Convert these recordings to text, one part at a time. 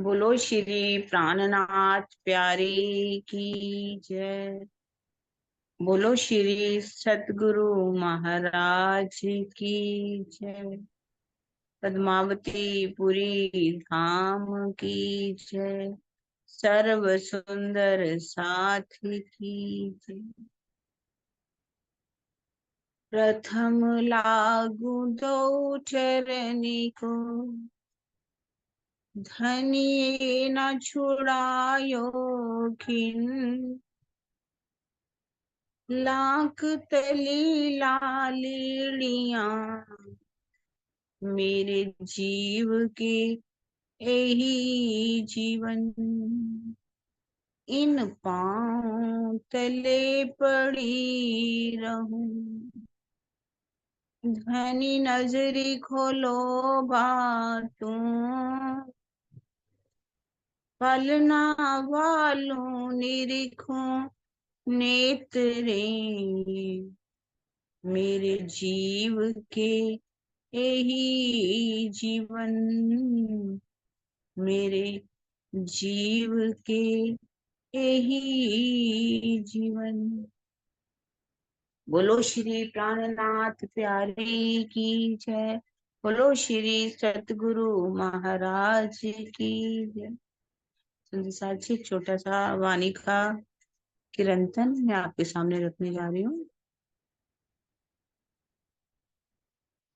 बोलो श्री प्राणनाथ प्यारे की जय। बोलो श्री सतगुरु महाराज की जय। पद्मावती पुरी धाम की जय। सर्व सुंदर साथी की जय। प्रथम लागू दो चरनी को, धनिये न छुड़ायो खिन। लाख तली लालिड़िया, मेरे जीव के यही जीवन। इन पांव तले पड़ी रहूं, धनी नजरी खोलो बातों। पलना वालों निरीखों नेत्रे, मेरे जीव के यही जीवन। मेरे जीव के यही जीवन। बोलो श्री प्राणनाथ प्यारे की जय। बोलो श्री सतगुरु महाराज की जय। संत साहिब जी, एक छोटा सा वाणी का कीर्तन मैं आपके सामने रखने जा रही हूँ।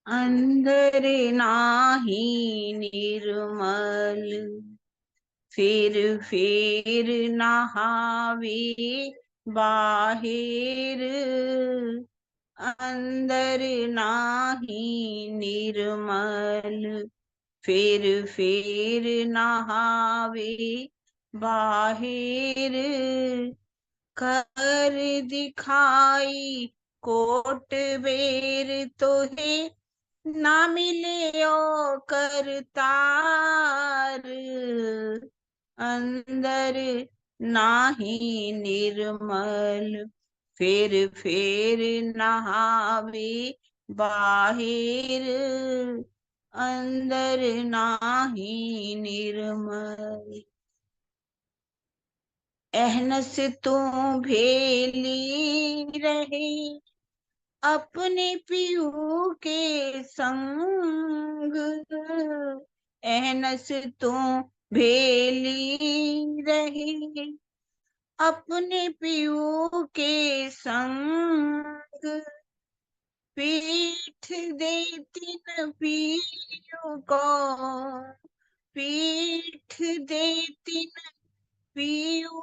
अंदर नाही निर्मल, फिर नहावे बाहिर। अंदर नाही निर्मल, फिर नहावे बाहिर। कर दिखाई कोट बेर तो है, ना मिले ओ करतार। अंदर नाही निर्मल, फिर नहावे बाहिर। अंदर नाही निर्मल, एहनस तू भेली रहे अपने पियू के संग। एहनस तू भेली रहे अपने पियू के संग। पीठ देती न पियू को, पीठ देती न पियू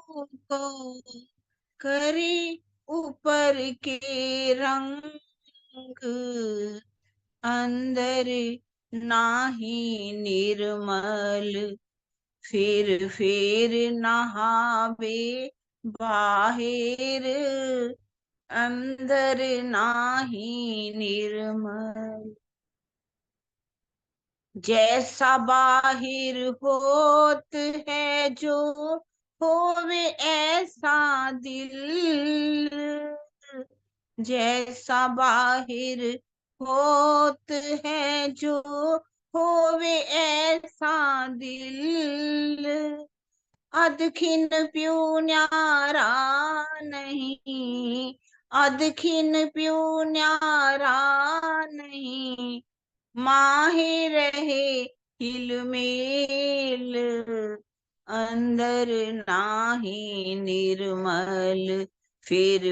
को, करे ऊपर के रंग। अंदर नाही निर्मल, फिर नहावे बाहिर। अंदर नाही निर्मल, जैसा बाहिर होत है जो होवे ऐसा दिल। जैसा बाहिर होत है जो होवे ऐसा दिल। अदखिन प्यू न्यारा नहीं, अदखिन प्यू न्यारा नहीं। माहे रहे हिलमेल, अंदर नाही निर्मल, फिर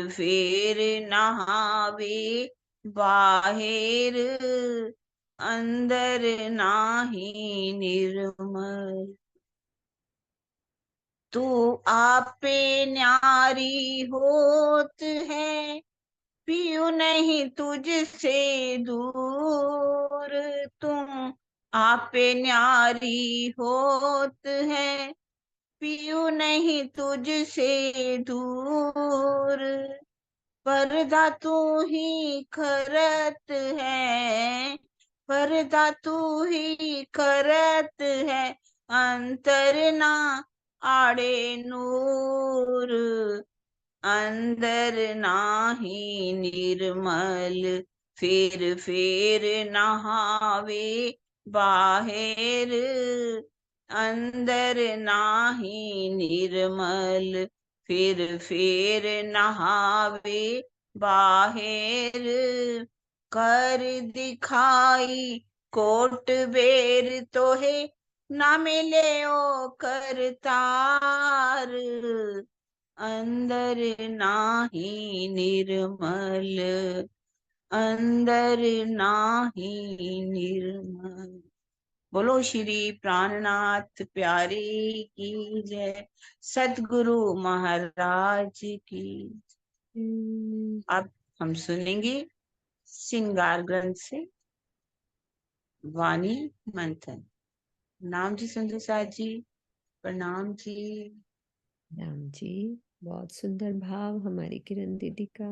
नहावे बाहिर। अंदर नाही निर्मल, तू आपे न्यारी होत है, पियू नहीं तुझसे दूर। तुम आपे न्यारी होत है, पियू नहीं तुझसे दूर। पर्दा तू ही करत है, पर्दा तू ही करत है। अंतर ना आड़े नूर, अंदर नाही निर्मल, फिर नहावे बाहिर। अंदर नाही निर्मल, फिर नहावे बाहेर, कर दिखाई कोट बेर तोहे, ना मिले ओ करतार, अंदर नाही निर्मल, अंदर नाही निर्मल। बोलो श्री प्राणनाथ प्यारे की जय, सतगुरु महाराज की। अब हम सुनेंगे श्रृंगार ग्रंथ से वाणी मंथन। नाम जी सुंदर साथ जी, प्रणाम जी। राम जी, बहुत सुंदर भाव हमारी किरण दीदी का,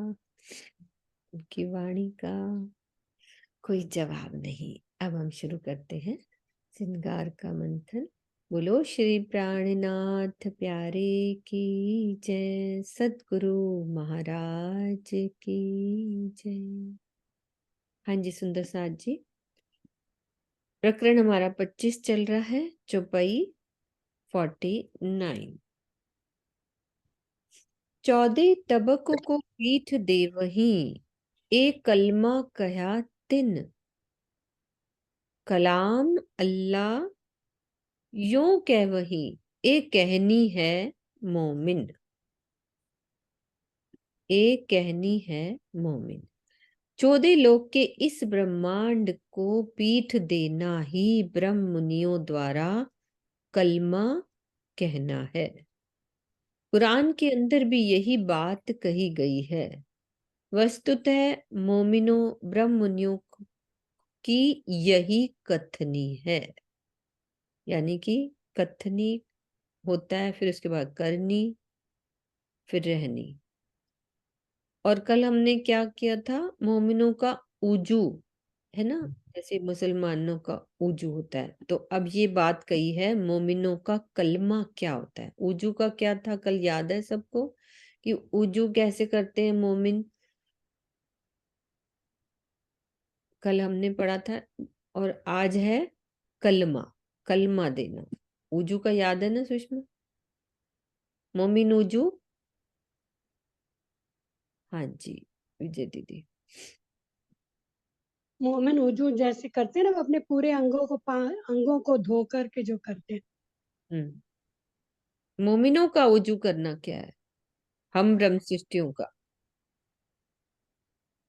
उनकी वाणी का कोई जवाब नहीं। अब हम शुरू करते हैं श्रृंगार का मंथन। बोलो श्री प्राणनाथ प्यारे की जय, सतगुरु महाराज की जय। हाँ जी सुंदर साथ जी, प्रकरण हमारा 25 चल रहा है, चौपाई 49। 14 तबक को पीठ देवही, एक कलमा कहा तिन, कलाम अल्लाह यूं कहवही, एक कहनी है मोमिन, एक कहनी है मोमिन। 14 लोक के इस ब्रह्मांड को पीठ देना ही ब्रह्म मुनियों द्वारा कलमा कहना है। कुरान के अंदर भी यही बात कही गई है। वस्तुतः मोमिनों ब्रह्म मुनियों की यही कथनी है, यानी कि कथनी होता है, फिर उसके बाद करनी, फिर रहनी। और कल हमने क्या किया था, मोमिनों का उजू है ना, जैसे मुसलमानों का उजू होता है। तो अब ये बात कही है मोमिनों का कलमा क्या होता है। उजू का क्या था कल, याद है सबको कि उजू कैसे करते हैं मोमिन, कल हमने पढ़ा था। और आज है कलमा, कलमा देना। उजू का याद है ना सुषमा, मोमिन उजू। हाँ जी विजय दीदी। मोमिन वुजू जैसे करते हैं ना, वो अपने पूरे अंगों को धो करके जो करते हैं। मोमिनों का उजू करना क्या है, हम ब्रह्म सृष्टियों का,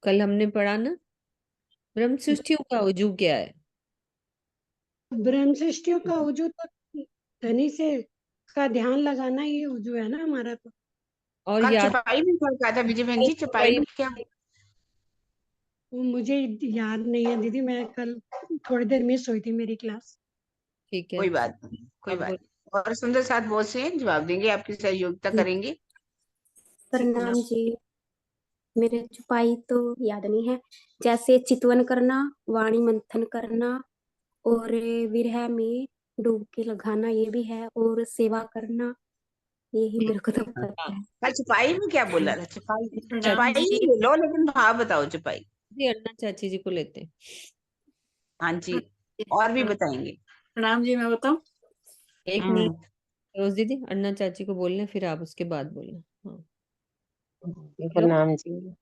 कल हमने पढ़ा ना, ब्रह्म सृष्टियों का उजू क्या है। ब्रह्म सृष्टियों का वुजू तो धनी से का ध्यान लगाना ही वुजू है ना हमारा। तो और कल याद, चौपाई में क्या कहा था विजय बहन जी, चौपाई में क्या? वो मुझे याद नहीं है दीदी, मैं कल थोड़ी देर मिस हुई थी मेरी क्लास। ठीक है कोई बात नहीं, कोई अब बात नहीं। और सुंदर साथ बहुत से हैं, जवाब देंगे, आपकी सहयोगिता करेंगे। प्रणाम जी। मेरे छुपाई तो याद नहीं है, जैसे चितवन करना, वाणी मंथन करना, और विरह में डुबकी लगाना ये भी है, और सेवा करना, यही मेरे को तो पता है। कल छुपाई में क्या बोला था? छुपाई, प्रणाम छुपाई जी, नहीं बोलो, लेकिन भाव बताओ छुपाई। जी अन्ना चाची जी को लेते हैं। हाँ जी, और भी बताएंगे। प्रणाम जी, मैं बताऊं? एक नहीं, रोज दीदी अन्ना चाची को बोलना, फिर आप उसके बाद बोलना। हाँ बोलो। प्रणाम जी।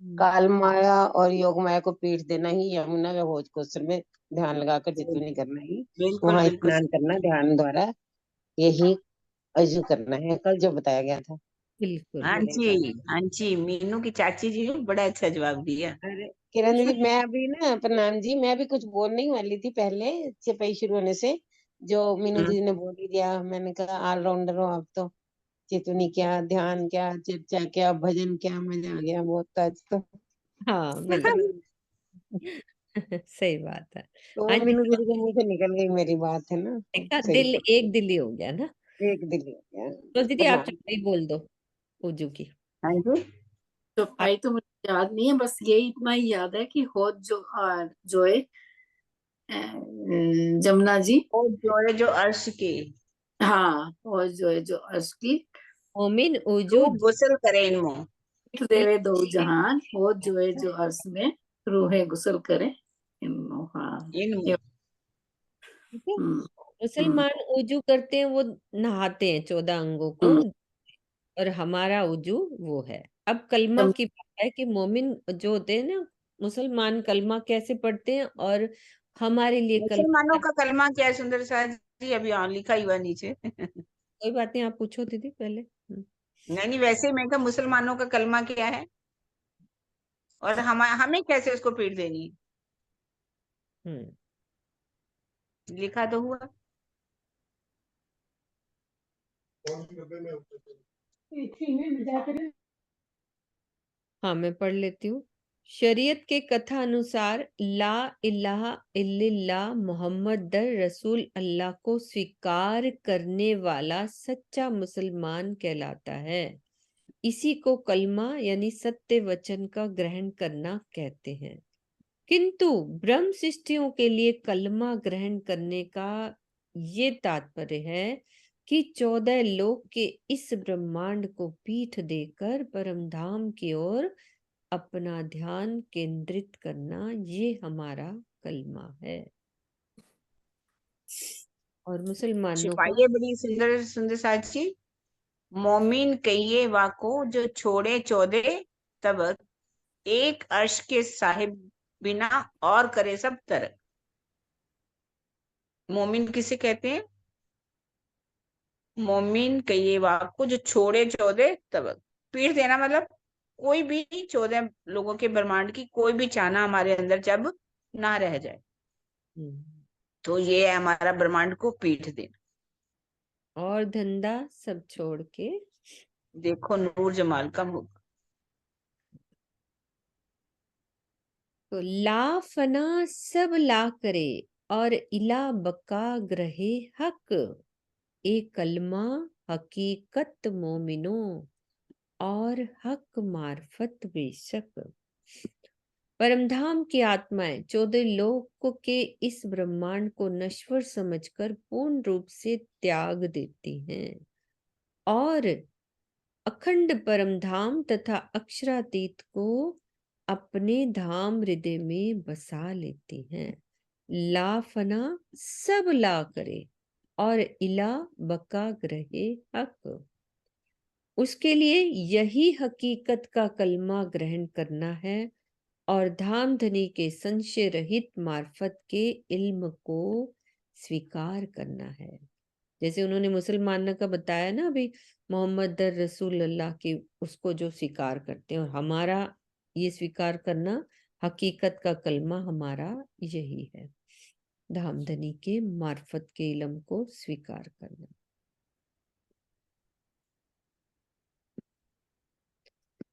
काल माया और योग माया को पीठ देना ही यमुना व भोज कोसर में ध्यान लगाकर चितवनी करना ही, बिल्कुल वहां बिल्कुल स्नान करना ध्यान द्वारा, यही अजू करना है, कल जो बताया गया था। बिल्कुल। हाँ जी, हाँ जी, मीनू की चाची जी ने बड़ा अच्छा जवाब दिया। अरे किरण जी, मैं अभी ना, प्रणाम जी, मैं भी कुछ बोलने ही वाली थी पहले चपाई शुरू होने से, जो मीनू दीदी ने बोल ही दिया। मैंने कहा ऑलराउंडर हो आप तो, चितवनी क्या, ध्यान क्या, चर्चा क्या, भजन क्या, मजा आ गया बहुत आज तो। हाँ बिल्कुल सही बात है। तो हाँ जी, मीनू दीदी के मुंह से निकल गई मेरी बात, है ना, तो देखा, सही दिल एक दिल ही हो गया ना। एक दिल हो गया। तो दीदी आप प्रणाम। चुप्पी बोल दो पूजू की। हाँ जी, आप छुपाई तो मुझे याद नहीं है, बस ये इतना ही याद है कि हो जो है जमुना जी। और जो अर्श की हाँ, हो जो है जो अर्श की, मोमिन उजू खूब गुसल करे इनमो। देवे दो जहान, हो जो है जो अर्श में रूहे गुसल करे इन्नो। हाँ इनमो ठीक है। मुसलमान वजू करते हैं, वो नहाते हैं 14 अंगों को, और हमारा वजू वो है। अब कलमा की बात है कि मोमिन जो होते हैं ना, मुसलमान कलमा कैसे पढ़ते हैं, और हमारे लिए मुसलमानों कलमा। का कलमा क्या है सुंदर साज जी? अभी लिखा ही हुआ नीचे। कोई बात नहीं, आप पूछो दीदी पहले। नहीं नहीं, वैसे ही मैं कहा मुसलमानों का कलमा क्या है, और हमें कैसे उसको पीट देनी है? हम्म। लिखा तो हुआ। हाँ, मैं पढ़ लेती हूँ। शरीयत के कथा अनुसार ला इलाहा इल्लल्लाह मोहम्मद रसूल अल्लाह को स्वीकार करने वाला सच्चा मुसलमान कहलाता है। इसी को कलमा यानी सत्य वचन का ग्रहण करना कहते हैं। किंतु ब्रह्म शिष्टियों के लिए कलमा ग्रहण करने का ये तात्पर्य है कि 14 लोक के इस ब्रह्मांड को पीठ देकर परम धाम की ओर अपना ध्यान केंद्रित करना, ये हमारा कलमा है। और मुसलमानों का छिपाइए बड़ी सुंदर सुंदर साजी। मोमिन कहिए वाको जो छोड़े 14 तबक, एक अर्श के साहिब बिना और करे सब तरक। मोमिन किसे कहते हैं? मोमिन कहिए वाको जो छोड़े 14 तबक। पीठ देना मतलब कोई भी 14 लोगों के ब्रह्मांड की कोई भी चाहना हमारे अंदर जब ना रह जाए, तो ये है हमारा ब्रह्मांड को पीठ देना। और धंधा सब छोड़ के देखो नूर जमाल का मुख। तो ला फना सब ला करे और इला बका ग्रहे हक, ए कलमा हकीकत मोमिनो और हक मार्फत बेशक। परमधाम की आत्माएं 14 लोक के इस ब्रह्मांड को नश्वर समझकर पूर्ण रूप से त्याग देती हैं और अखंड परमधाम तथा अक्षरातीत को अपने धाम हृदय में बसा लेती हैं। ला फना सब ला करे और इला बका ग्रहे हक, उसके लिए यही हकीकत का कलमा ग्रहण करना है और धाम धनी के संशय रहित मार्फत के इल्म को स्वीकार करना है। जैसे उन्होंने मुसलमानों का बताया ना अभी, मोहम्मद रसूल अल्लाह की, उसको जो स्वीकार करते हैं, और हमारा ये स्वीकार करना, हकीकत का कलमा हमारा यही है, धामधनी के मार्फत के इल्म को स्वीकार करना।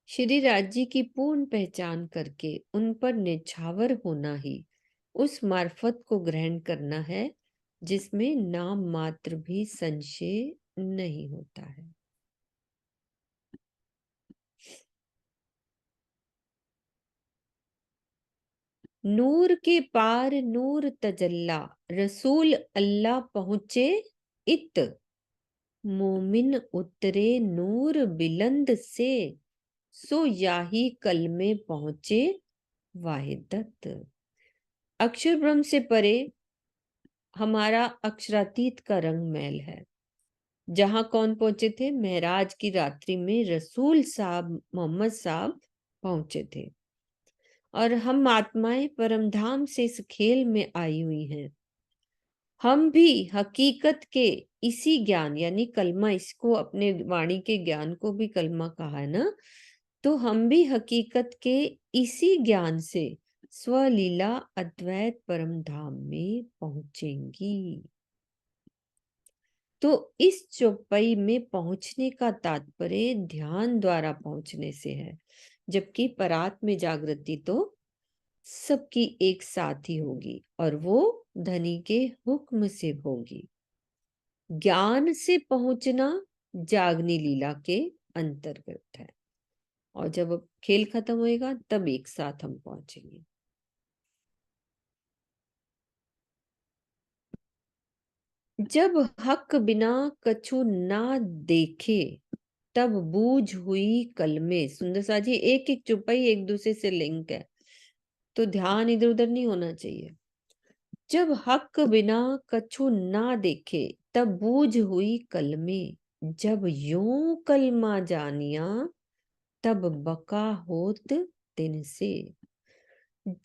श्री राज जी की पूर्ण पहचान करके उन पर निछावर होना ही उस मार्फत को ग्रहण करना है जिसमें नाम मात्र भी संशय नहीं होता है। नूर के पार नूर तजल्ला रसूल अल्लाह पहुंचे इत, मोमिन उतरे नूर बिलंद से, सो याही कल में पहुंचे वाहिदत। अक्षर ब्रह्म से परे हमारा अक्षरातीत का रंग मैल है। जहां कौन पहुंचे थे? महराज की रात्रि में रसूल साहब मोहम्मद साहब पहुंचे थे, और हम आत्माएं परमधाम से इस खेल में आई हुई हैं। हम भी हकीकत के इसी ज्ञान यानी कलमा, इसको अपने वाणी के ज्ञान को भी कलमा कहा है ना, तो हम भी हकीकत के इसी ज्ञान से स्वलीला अद्वैत परम धाम में पहुंचेंगी। तो इस चौपाई में पहुंचने का तात्पर्य ध्यान द्वारा पहुंचने से है, जबकि परात में जागृति तो सबकी एक साथ ही होगी और वो धनी के हुक्म से होगी। ज्ञान से पहुंचना जागनी लीला के अंतर्गत है, और जब खेल खत्म होएगा तब एक साथ हम पहुंचेंगे। जब हक बिना कछु ना देखे तब बूझ हुई कल में। सुंदर सा जी, एक एक चुपाई एक दूसरे से लिंक है, तो ध्यान इधर उधर नहीं होना चाहिए। जब हक बिना कछु ना देखे, तब बूझ हुई कलमे। जब यूं कलमा जानिया, तब बका होत तिन से।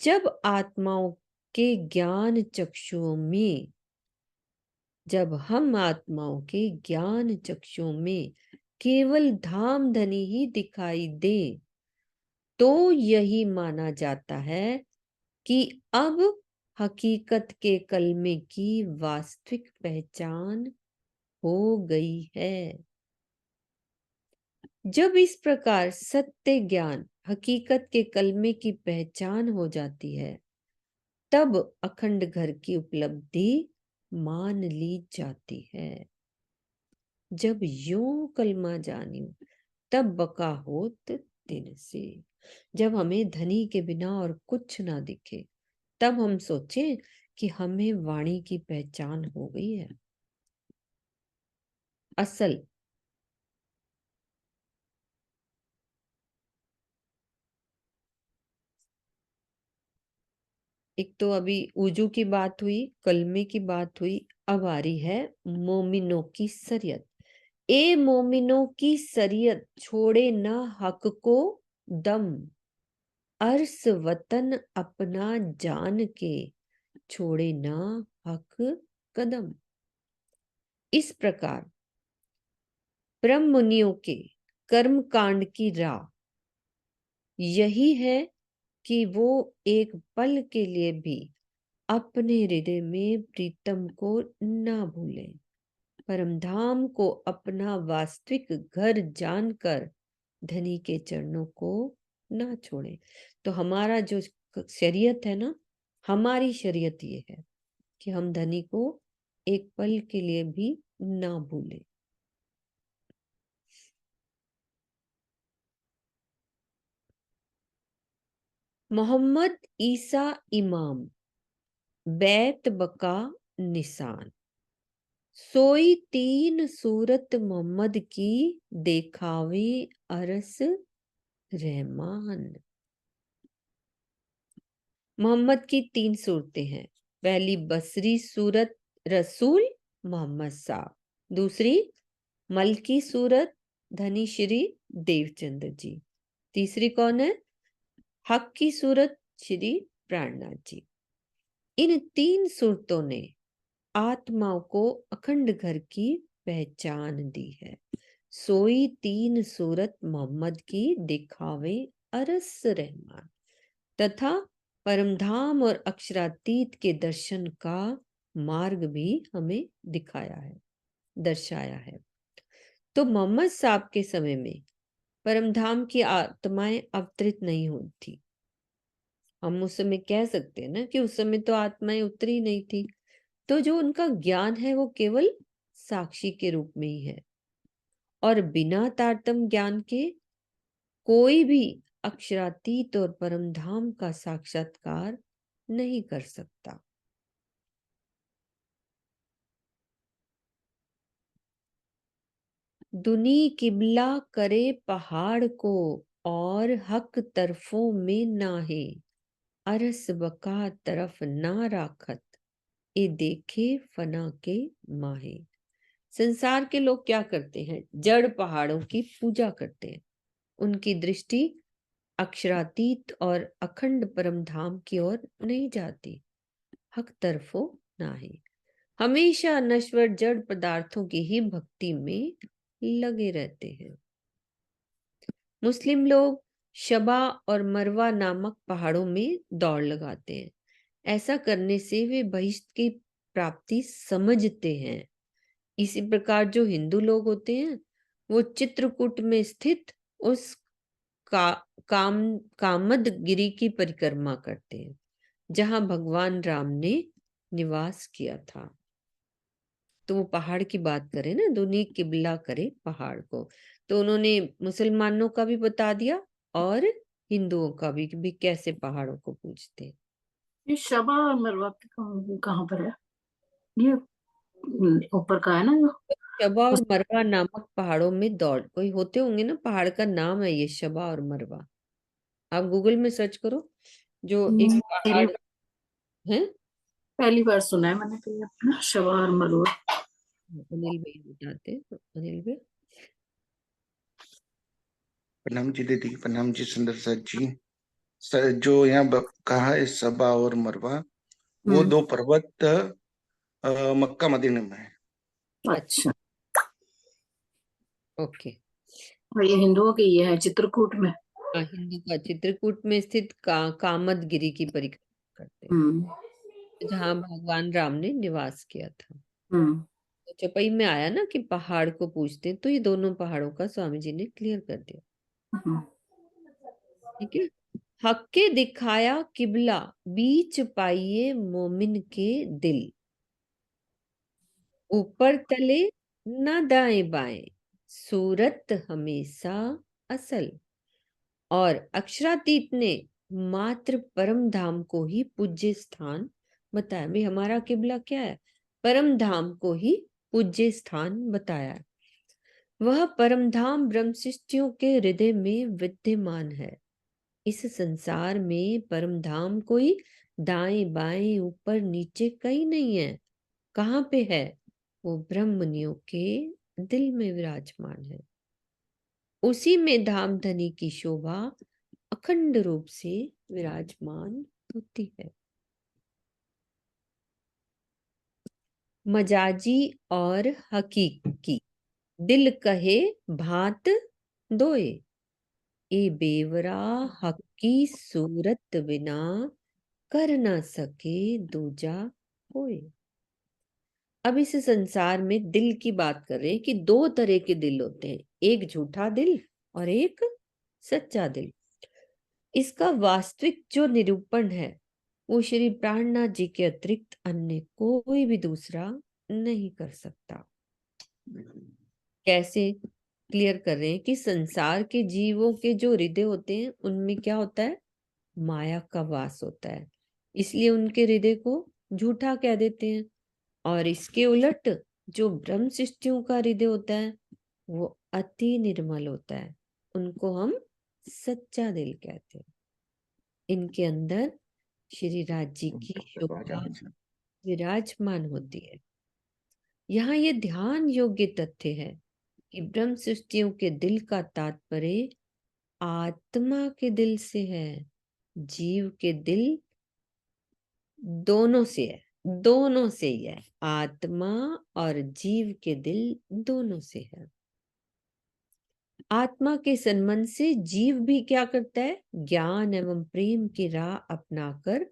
जब आत्माओं के ज्ञान चक्षुओं में, जब हम आत्माओं के ज्ञान चक्षुओं में केवल धाम धनी ही दिखाई दे, तो यही माना जाता है कि अब हकीकत के कलमे की वास्तविक पहचान हो गई है। जब इस प्रकार सत्य ज्ञान हकीकत के कलमे की पहचान हो जाती है, तब अखंड घर की उपलब्धि मान ली जाती है। जब यूं कलमा जानियो, तब बका होत तिन से। जब हमें धनी के बिना और कुछ ना दिखे, तब हम सोचें कि हमें वाणी की पहचान हो गई है। असल एक तो अभी उजू की बात हुई, कलमे की बात हुई, अब आ रही है मोमिनों की शरीयत। ए मोमिनों की शरीयत, छोड़े ना हक को दम। अर्स वतन अपना जान के, छोड़े ना हक कदम। इस प्रकार ब्रह्म मुनियों के कर्म कांड की राह यही है कि वो एक पल के लिए भी अपने हृदय में प्रीतम को ना भूलें, परमधाम को अपना वास्तविक घर जानकर धनी के चरणों को ना छोड़ें। तो हमारा जो शरीयत है ना, हमारी शरीयत ये है कि हम धनी को एक पल के लिए भी ना भूलें। मोहम्मद ईसा इमाम, बैत बका निशान। सोई तीन सूरत मोहम्मद की, देखावे अरस रहमान। मोहम्मद की तीन सूरतें हैं। पहली बसरी सूरत रसूल मोहम्मद साहब, दूसरी मलकी सूरत धनी श्री देवचंद्र जी, तीसरी कौन है? हक की सूरत श्री प्राणनाथ जी। इन तीन सूरतों ने आत्माओं को अखंड घर की पहचान दी है। सोई तीन सूरत मोहम्मद की, दिखावे अरस रहमान, तथा परमधाम और अक्षरातीत के दर्शन का मार्ग भी हमें दिखाया है, दर्शाया है। तो मोहम्मद साहब के समय में परमधाम की आत्माएं अवतरित नहीं हुई थी। हम उस समय कह सकते हैं ना कि उस समय तो आत्माएं उतरी नहीं थी, तो जो उनका ज्ञान है वो केवल साक्षी के रूप में ही है, और बिना तारतम्य ज्ञान के कोई भी अक्षरातीत और परमधाम का साक्षात्कार नहीं कर सकता। दुनी किबला करे पहाड़ को, और हक तरफों में नाहे। अरस बका तरफ ना राखत, ए देखे फना के माहे। संसार के लोग क्या करते हैं? जड़ पहाड़ों की पूजा करते हैं। उनकी दृष्टि अक्षरातीत और अखंड परमधाम की ओर नहीं जाती। हक तरफो नाहे, हमेशा नश्वर जड़ पदार्थों की ही भक्ति में लगे रहते हैं। मुस्लिम लोग शबा और मरवा नामक पहाड़ों में दौड़ लगाते हैं। ऐसा करने से वे बहिष्ट की प्राप्ति समझते हैं। इसी प्रकार जो हिंदू लोग होते हैं वो चित्रकूट में स्थित उस कामद गिरी की परिक्रमा करते हैं जहां भगवान राम ने निवास किया था। तो वो पहाड़ की बात करें ना, दुनी किबला करे पहाड़ को, तो उन्होंने मुसलमानों का भी बता दिया और हिंदुओं का भी कैसे पहाड़ों को पूजते हैं। ये शबा और मरवा पे कहाँ पर है? ये ऊपर का है ना जो शबा और मरवा नामक पहाड़ों में दौड़, कोई होते होंगे ना, पहाड़ का नाम है ये शबा और मरवा। आप गूगल में सर्च करो, जो एक पहाड़ है। पहली बार सुना है मैंने तो ये अपना शवार मरूर। अनिल भाई बताते हैं। अनिल भाई। प्रणाम जी दीदी, प्रणाम जी सुंदर सर जी। सर जो यहाँ कहा है सबा और मरवा, वो हम्म। दो पर्वत मक्का मदीने में है। अच्छा। ओके। और ये हिंदुओं के ये है चित्रकूट में। हिंदू का चित्रकूट में स्थित कामदगिरी की परिक्रमा करते हैं, हम्म। जहाँ भगवान राम ने निवास किया था। हम्म। तो चौपाई में आया ना कि पहाड़ को पूजते हैं, तो ये दोनों पहाड़ों का स्वामी जी ने क्लियर कर दिया। हम्म। ठीक है। हक के दिखाया किबला, बीच पाइये मोमिन के दिल। ऊपर तले न दाएं बाएं, सूरत हमेशा असल। और अक्षरातीत ने मात्र परम धाम को ही पूज्य स्थान बताया। भाई हमारा किबला क्या है? परम धाम को ही पूज्य स्थान बताया है। वह परम धाम ब्रह्मशिष्टियों के हृदय में विद्यमान है। इस संसार में परम धाम कोई दाएं बाएं ऊपर नीचे कहीं नहीं है। कहाँ पे है? वो ब्रह्मनियों के दिल में विराजमान है। उसी में धाम धनी की शोभा अखंड रूप से विराजमान होती है। मजाजी और हकीकी, दिल कहे भांत दोए। ए बेवरा हक की सूरत बिना, कर ना सके दूजा कोई। अब इस संसार में दिल की बात कर रहे हैं कि दो तरह के दिल होते हैं, एक झूठा दिल और एक सच्चा दिल। इसका वास्तविक जो निरूपण है वो श्री प्राणनाथ जी के अतिरिक्त अन्य कोई भी दूसरा नहीं कर सकता। कैसे? क्लियर कर रहे हैं कि संसार के जीवों के जो हृदय होते हैं उनमें क्या होता है? माया का वास होता है, इसलिए उनके हृदय को झूठा कह देते हैं। और इसके उलट जो ब्रह्म सृष्टियों का हृदय होता है वो अति निर्मल होता है, उनको हम सच्चा दिल कहते हैं। इनके अंदर श्री राज जी की शोभा विराजमान होती है। यहाँ ये ध्यान योग्य तथ्य है कि ब्रह्म सृष्टियों के दिल का तात्पर्य आत्मा के दिल से है, जीव के दिल दोनों से है। दोनों से ही है, आत्मा और जीव के दिल दोनों से है। आत्मा के संबंध से जीव भी क्या करता है? ज्ञान एवं प्रेम की राह अपनाकर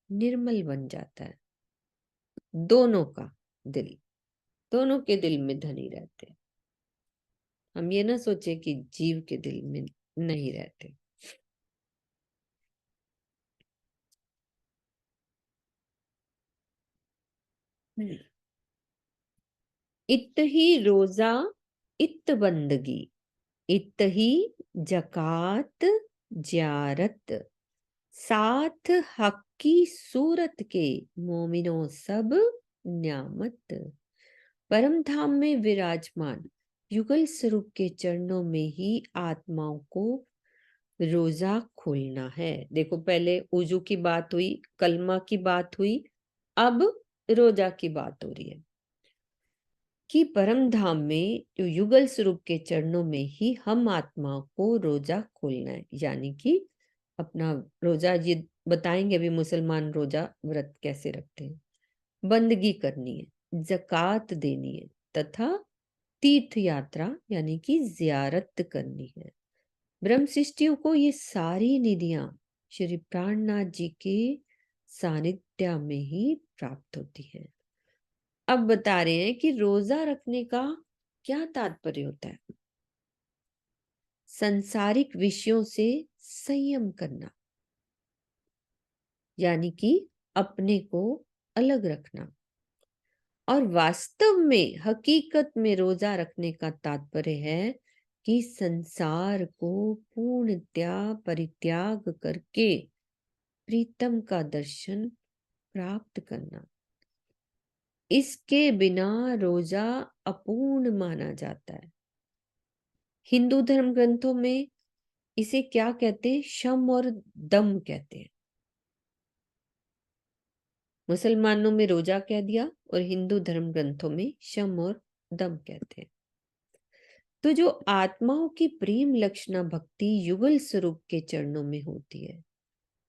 निर्मल बन जाता है। दोनों का दिल, दोनों के दिल में धनी रहते हैं। हम ये ना सोचे कि जीव के दिल में नहीं रहते। इत ही रोजा इत बंदगी, इत ही जकात ज्यारत, साथ हक की सूरत के मोमिनों सब न्यामत। परम धाम में विराजमान युगल स्वरूप के चरणों में ही आत्माओं को रोजा खोलना है। देखो पहले उजू की बात हुई, कलमा की बात हुई, अब रोजा की बात हो रही है कि परम धाम में जो युगल स्वरूप के चरणों में ही हम आत्माओं को रोजा खोलना है। यानी कि अपना रोजा, ये बताएंगे अभी मुसलमान रोजा व्रत कैसे रखते हैं। बंदगी करनी है, जकात देनी है, तथा तीर्थ यात्रा यानी कि जियारत करनी है। ब्रह्म सृष्टियों को ये सारी निधियां श्री प्राणनाथ जी के सानिध्य में ही प्राप्त होती है। अब बता रहे हैं कि रोजा रखने का क्या तात्पर्य होता है? संसारिक विषयों से संयम करना, यानी कि अपने को अलग रखना। और वास्तव में हकीकत में रोजा रखने का तात्पर्य है कि संसार को पूर्णतया परित्याग करके प्रीतम का दर्शन प्राप्त करना। इसके बिना रोजा अपूर्ण माना जाता है। हिंदू धर्म ग्रंथों में इसे क्या कहते हैं? शम और दम कहते हैं। मुसलमानों में रोजा कह दिया और हिंदू धर्म ग्रंथों में शम और दम कहते हैं। तो जो आत्माओं की प्रेम लक्षणा भक्ति युगल स्वरूप के चरणों में होती है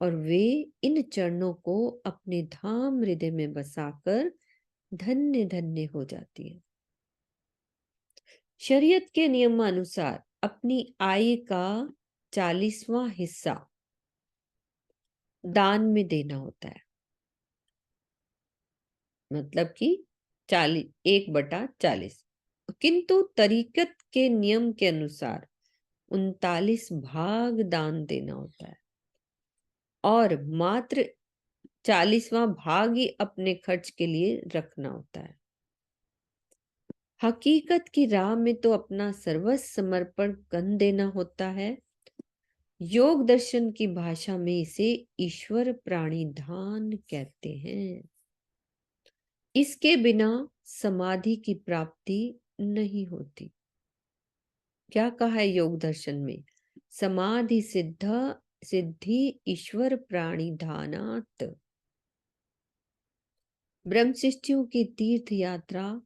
और वे इन चरणों को अपने धाम हृदय में बसाकर धन्य धन्य हो जाती है। शरीयत के नियमानुसार अपनी आय का 40वां हिस्सा दान में देना होता है, मतलब कि 1/40। किंतु तरीकत के नियम के अनुसार 39 भाग दान देना होता है और मात्र 40वां भाग ही अपने खर्च के लिए रखना होता है। हकीकत की राह में तो अपना सर्वस्व समर्पण कर देना होता है। योग दर्शन की भाषा में इसे ईश्वर प्राणिधान कहते हैं। इसके बिना समाधि की प्राप्ति नहीं होती। क्या कहा है योग दर्शन में? समाधि सिद्धि ईश्वर प्राणिधानात्। ब्रह्मशिष्टियों की तीर्थ यात्रा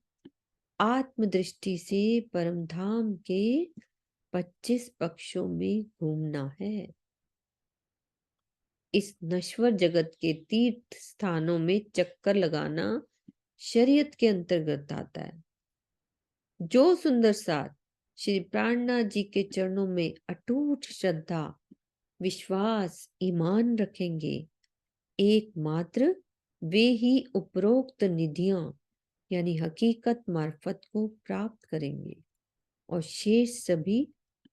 आत्मदृष्टि से परमधाम के 25 पक्षों में घूमना है। इस नश्वर जगत के तीर्थ स्थानों में चक्कर लगाना शरीयत के अंतर्गत आता है। जो सुंदर साथ श्री प्राणनाथ जी के चरणों में अटूट श्रद्धा विश्वास ईमान रखेंगे, एकमात्र वे ही उपरोक्त निधियां यानी हकीकत मार्फत को प्राप्त करेंगे और शेष सभी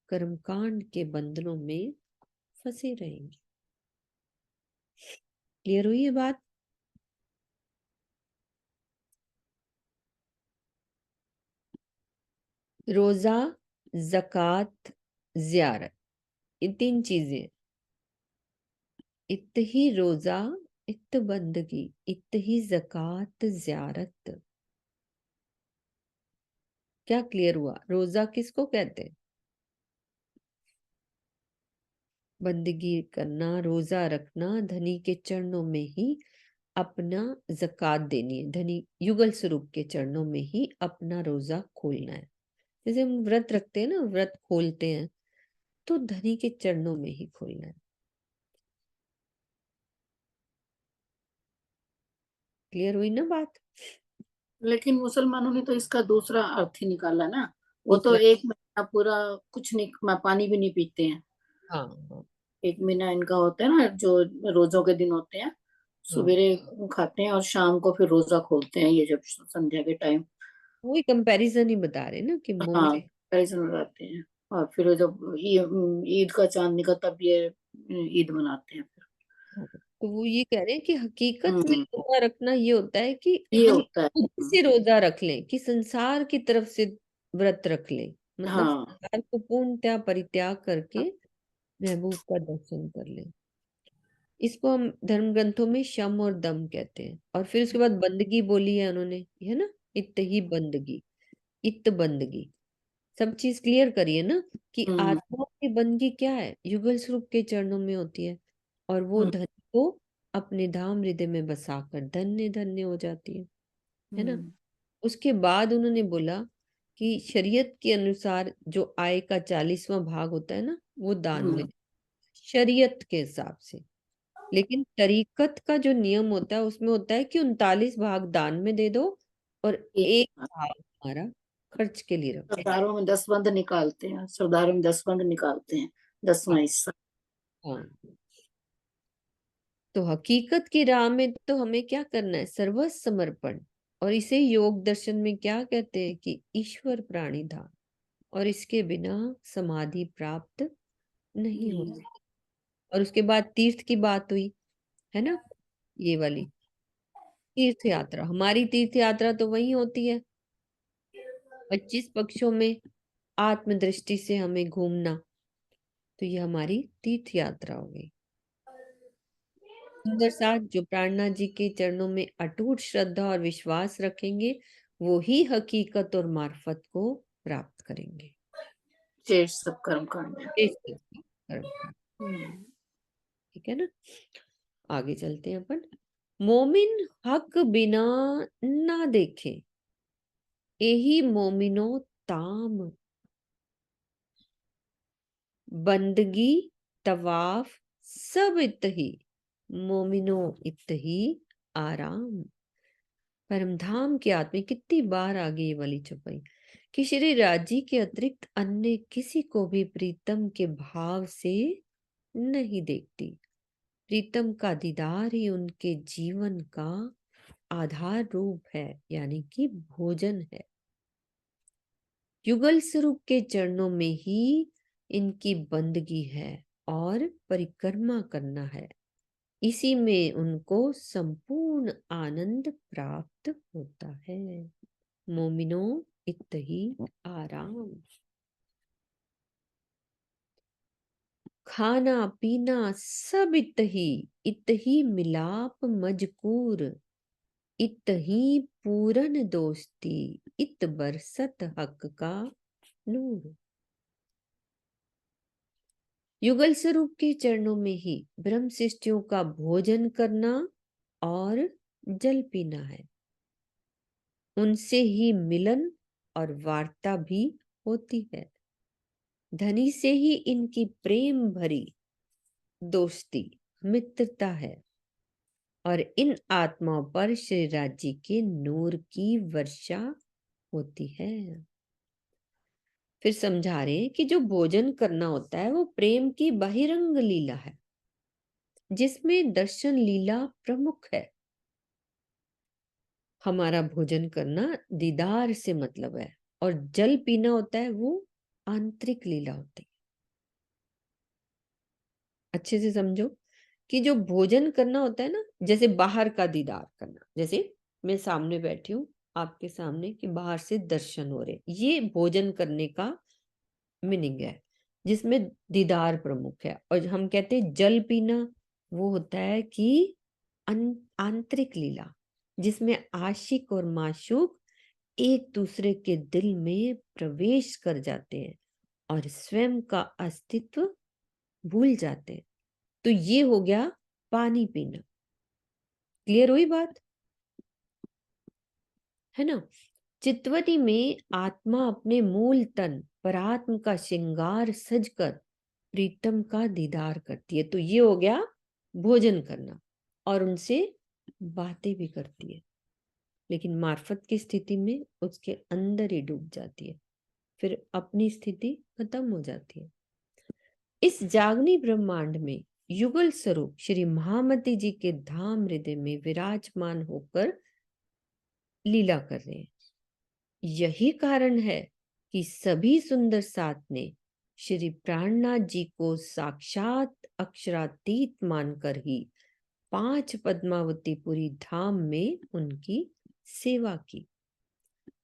कर्मकांड के बंधनों में फंसे रहेंगे। क्लियर हुई ये बात? रोजा, ज़कात, ज़ियारत, ये 3 चीजें। इत ही रोजा, इत बंदगी, इत ही ज़कात, ज़ियारत। क्या क्लियर हुआ? रोजा किसको कहते हैं? बंदगी करना, रोजा रखना, धनी के चरणों में ही अपना ज़कात देनी है, धनी युगल स्वरूप के चरणों में ही अपना रोजा खोलना है। जैसे हम व्रत रखते हैं ना, व्रत खोलते हैं, तो धनी के चरणों में ही खोलना है। क्लियर हुई ना बात? लेकिन मुसलमानों ने तो इसका दूसरा अर्थ ही निकाला ना। वो तो दूसरा? 1 महीना पूरा कुछ नहीं, पानी भी नहीं पीते हैं। हाँ हाँ 1 महीना इनका होता है ना, जो रोजों के दिन होते हैं, हाँ, सवेरे खाते हैं और शाम को फिर रोजा खोलते हैं, ये जब संध्या के टाइम। वही कंपैरिजन ही बता रहे ना कि हाँ, मोमिन। कंपैरिजन लगाते हैं। और फिर जब ईद का चांद निकलता तब ये ईद मनाते हैं फिर। तो वो ये कह रहे हैं कि हकीकत में हम्म, रोजा रखना ये होता है कि ये हम होता है। खुद से रोजा रख लें, कि संसार की तरफ से व्रत रख लें, मतलब हाँ, संसार को पूर्णतः परित्याग करके महबूब का दर्शन कर लें। इसको हम धर्म ग्रंथों में शम और दम कहते हैं। और फिर उसके बाद बंदगी बोली है उन्होंने, है ना, इत ही बंदगी, इत बंदगी। सब चीज क्लियर करिए ना कि हम्म, आत्मा की बंदगी क्या है, युगल स्वरूप के चरणों में होती है और वो धन को अपने धाम हृदय में बसाकर धन्य धन्य हो जाती है ना। उसके बाद उन्होंने बोला कि शरीयत के अनुसार जो आय का 40वां भाग होता है ना, वो दान में, शरीयत के हिसाब से। लेकिन तरीकत का जो नियम होता है उसमें होता है कि 39 भाग दान में दे दो और एक भाग हमारा खर्च के लिए रखो। सरदारों में 10 बंद निकालते हैं, सरदारों में 10 बंद निकालते हैं, 10वां हिस्सा। हाँ, तो हकीकत की राह में तो हमें क्या करना है? सर्वस्व समर्पण। और इसे योग दर्शन में क्या कहते हैं कि ईश्वर प्राणिधान। और इसके बिना समाधि प्राप्त नहीं होती। और उसके बाद तीर्थ की बात हुई, है ना, ये वाली तीर्थ यात्रा। हमारी तीर्थ यात्रा तो वही होती है, 25 पक्षों में आत्मदृष्टि से हमें घूमना। तो ये हमारी तीर्थ यात्रा हो गई। सुंदर साथ जो प्राणनाथ जी के चरणों में अटूट श्रद्धा और विश्वास रखेंगे, वो ही हकीकत और मार्फत को प्राप्त करेंगे। शेष सब कर्म कांड। ठीक है ना, आगे चलते हैं अपन। मोमिन हक बिना ना देखे, यही मोमिनो ताम। बंदगी तवाफ सब इत ही, मोमिनो इत ही आराम। परमधाम के आत्मा, कितनी बार आ गई ये वाली चौपाई कि श्री राजी के अतिरिक्त अन्य किसी को भी प्रीतम के भाव से नहीं देखती। प्रीतम का दीदार ही उनके जीवन का आधार रूप है, यानी कि भोजन है। युगल स्वरूप के चरणों में ही इनकी बंदगी है और परिक्रमा करना है। इसी में उनको संपूर्ण आनंद प्राप्त होता है। मोमिनो इत ही आराम। खाना पीना सब इत ही मिलाप मजकूर। इत ही पूरन दोस्ती, इत बरसत हक का नूर। युगल स्वरूप के चरणों में ही ब्रह्म सृष्टियों का भोजन करना और जल पीना है। उनसे ही मिलन और वार्ता भी होती है। धनी से ही इनकी प्रेम भरी दोस्ती मित्रता है और इन आत्माओं पर श्री राज्य के नूर की वर्षा होती है। फिर समझा रहे हैं कि जो भोजन करना होता है वो प्रेम की बहिरंग लीला है, जिसमें दर्शन लीला प्रमुख है। हमारा भोजन करना दीदार से मतलब है, और जल पीना होता है वो आंतरिक लीला होती है। अच्छे से समझो कि जो भोजन करना होता है ना, जैसे बाहर का दीदार करना, जैसे मैं सामने बैठी हूँ आपके सामने कि बाहर से दर्शन हो रहे, ये भोजन करने का मीनिंग है, जिसमें दीदार प्रमुख है। और हम कहते हैं जल पीना, वो होता है कि आंतरिक लीला, जिसमें आशिक और माशूक एक दूसरे के दिल में प्रवेश कर जाते हैं और स्वयं का अस्तित्व भूल जाते हैं। तो ये हो गया पानी पीना। क्लियर हुई बात है ना? चितवनी में आत्मा अपने मूल तन परात्म का श्रृंगार सजकर प्रीतम का दीदार करती है। तो ये हो गया भोजन करना, और उनसे बातें भी करती है, लेकिन मार्फत की स्थिति में उसके अंदर ही डूब जाती है, फिर अपनी स्थिति खत्म हो जाती है। इस जागनी ब्रह्मांड में युगल स्वरूप श्री महामती जी के धाम हृदय में विराजमान होकर लीला कर रहे हैं। यही कारण है कि सभी सुंदर साथ ने श्री प्राणनाथ जी को साक्षात अक्षरातीत मानकर ही 5 पद्मावतीपुरी धाम में उनकी सेवा की।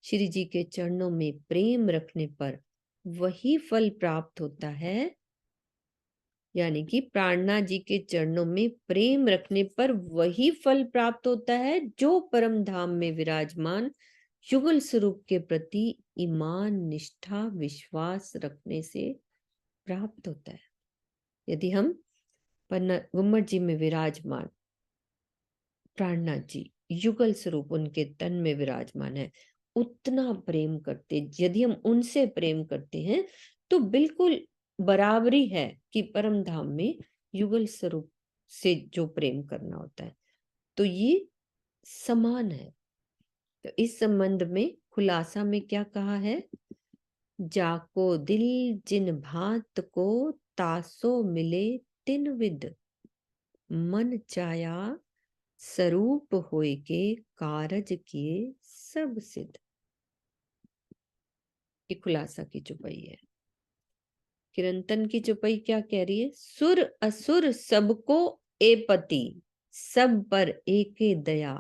श्री जी के चरणों में प्रेम रखने पर वही फल प्राप्त होता है, यानी कि प्राणनाथ जी के चरणों में प्रेम रखने पर वही फल प्राप्त होता है जो परम धाम में विराजमान युगल स्वरूप के प्रति ईमान, निष्ठा, विश्वास रखने से प्राप्त होता है। यदि हम गुम्मट जी में विराजमान प्राणनाथ जी युगल स्वरूप उनके तन में विराजमान है, उतना प्रेम करते, यदि हम उनसे प्रेम करते हैं तो बिल्कुल बराबरी है कि परम धाम में युगल स्वरूप से जो प्रेम करना होता है, तो ये समान है। तो इस संबंध में खुलासा में क्या कहा है? जाको दिल जिन भांत को तासो मिले तिन विद, मन चाया स्वरूप होय के कारज किए सब सिद्ध। ये खुलासा की चौपाई है। किरंतन की चौपाई क्या कह रही है? सुर असुर सबको ए पति, सब पर एके दया,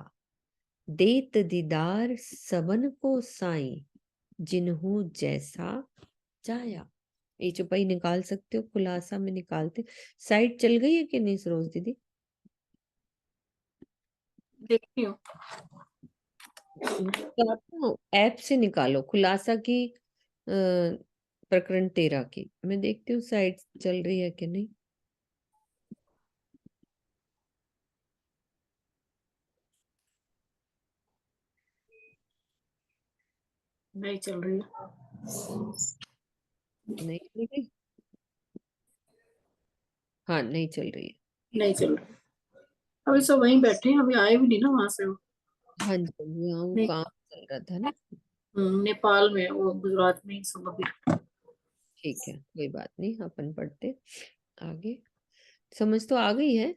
देत दीदार सबन को साई, जिन्हू जैसा चाया। ये चौपाई निकाल सकते हो, खुलासा में निकालते। साइट चल गई है कि नहीं सरोज दीदी? देखती हूँ। ऐप से निकालो खुलासा की, प्रकरण 13 की। मैं देखती हूँ साइट चल रही है कि नहीं। नहीं चल रही है। नहीं चल रही? हाँ, नहीं चल रही है। नहीं चल रही। अभी सब वहीं बैठे हैं, अभी आए भी नहीं ना वहां से वो। हाँ जी, वो नहीं, काम चल रहा था ना। नेपाल में, वो गुजरात में ही सब अभी। ठीक है, कोई बात नहीं, अपन पढ़ते आगे। समझ तो आ गई है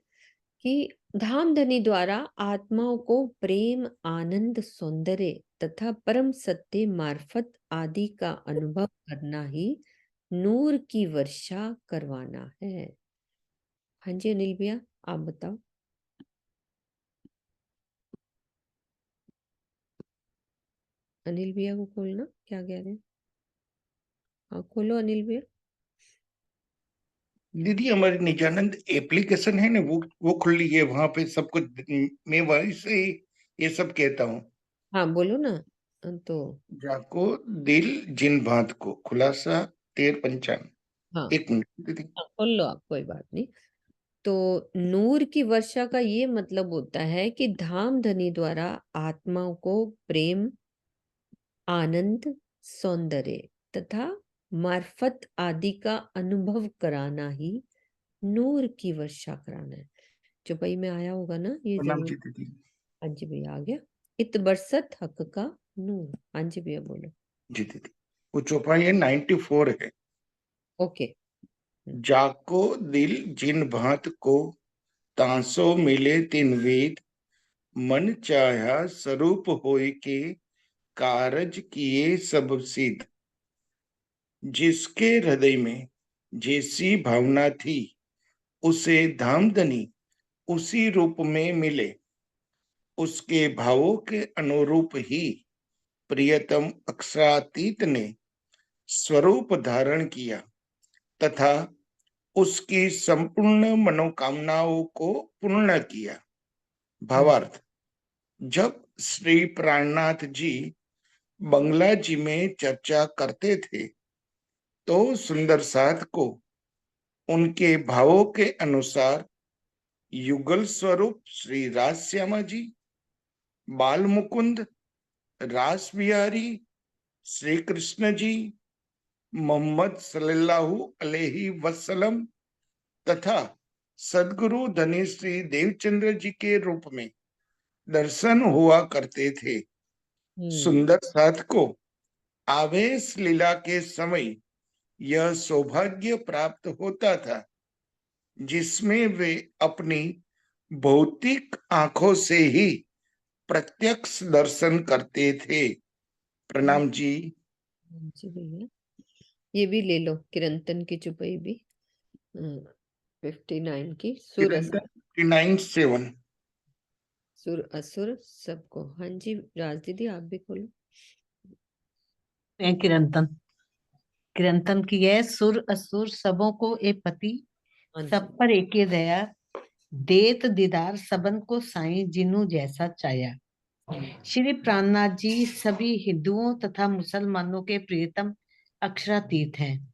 कि धामधनी द्वारा आत्माओं को प्रेम, आनंद, सौंदर्य तथा परम सत्य मार्फत आदि का अनुभव करना ही नूर की वर्षा करवाना है। हाँ जी अनिल भैया, आप बताओ। अनिल भैया को खोलना, क्या कह रहे हैं? हाँ खोलो अनिल भैया। दीदी हमारी नित्यानंद एप्लीकेशन है ना, वो खुल रही है, वहां पे सब कुछ मैं वहीं से ये सब कहता हूँ। हाँ बोलो ना। तो जाको दिल जिन बात को, खुलासा 1355। हाँ, 1 मिनट दीदी। खोल लो आप, कोई बात नहीं। तो नूर की वर्षा का ये मतलब होता है कि धामधनी द्वारा आत्माओं को प्रेम, आनंद, सौंदर्य तथा मार्फत आदि का अनुभव कराना ही नूर की वर्षा कराना है। जो भाई में आया होगा ना ये प्रणाम जरूर। जी दीदी। हाँ जी भैया आ गया। इत बरसत हक का नूर। हाँ जी भैया बोलो। जी दीदी, वो चौपाई है 94 है। ओके। जाको दिल जिन भांत को, तांसो मिले तिन वेद, मन चाहा स्वरूप होय के, कारज किए सब सिद्ध। जिसके हृदय में जैसी भावना थी, उसे धामधनी उसी रूप में मिले। उसके भावों के अनुरूप ही प्रियतम अक्षरातीत ने स्वरूप धारण किया तथा उसकी संपूर्ण मनोकामनाओं को पूर्ण किया। भावार्थ, जब श्री प्राणनाथ जी बंगला जी में चर्चा करते थे, तो सुंदर साध को उनके भावों के अनुसार युगल स्वरूप श्री राज श्यामा जी, बाल मुकुंद, रास बिहारी, श्री कृष्ण जी, मोहम्मद सल्लल्लाहु अलैहि वसल्लम तथा सदगुरु धनी श्री देवचंद्र जी के रूप में दर्शन हुआ करते थे। सुंदर साध को आवेश लीला के समय यह सौभाग्य प्राप्त होता था, जिसमें वे अपनी भौतिक आंखों से ही प्रत्यक्ष दर्शन करते थे। प्रणाम जी। जी भैया, ये भी ले लो किरंतन की चुपई भी। 59 की सुर असुर, 59:7। सुर असुर सबको। हाँ जी राज दीदी आप भी खोलो। किरंतन किरंतन की है। सुर असुर सबों को ए पति, हाँ जी। सब पर एके दया, देत दीदार सबन को साईं जिनु जैसा चाया। श्री प्राणनाथ जी सभी हिंदुओं तथा मुसलमानों के प्रियतम अक्षरातीत हैं।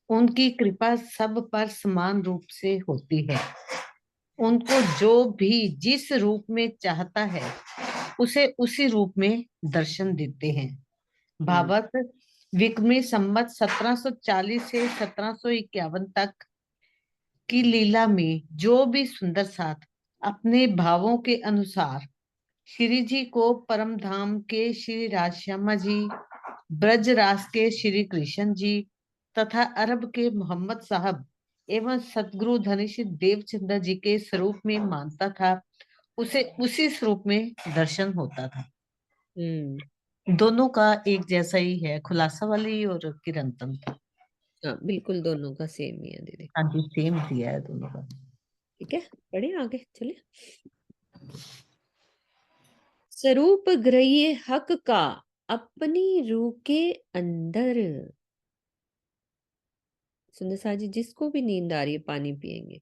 उनकी कृपा सब पर समान रूप से होती है। उनको जो भी जिस रूप में चाहता है, उसे उसी रूप में दर्शन देते हैं। भावार्थ, विक्रमी संवत 1740 से 1751 तक की लीला में जो भी सुंदर साथ अपने भावों के अनुसार श्री जी को परम धाम के श्री राजश्यामा जी, ब्रजराज के श्री कृष्ण जी तथा अरब के मोहम्मद साहब एवं सतगुरु धनीश्री देवचंद्र जी के स्वरूप में मानता था, उसे उसी स्वरूप में दर्शन होता था। दोनों का एक जैसा ही है, खुलासा वाली और किरंतन का। हाँ बिल्कुल दोनों का सेम ही है दीदी। हाँ जी, सेम दिया है दोनों का। ठीक है, पढ़े आगे चले। स्वरूप ग्रह्य हक का अपनी रूह के अंदर। सुंदर साथ जी, जिसको भी नींद आ रही है पानी पिएंगे।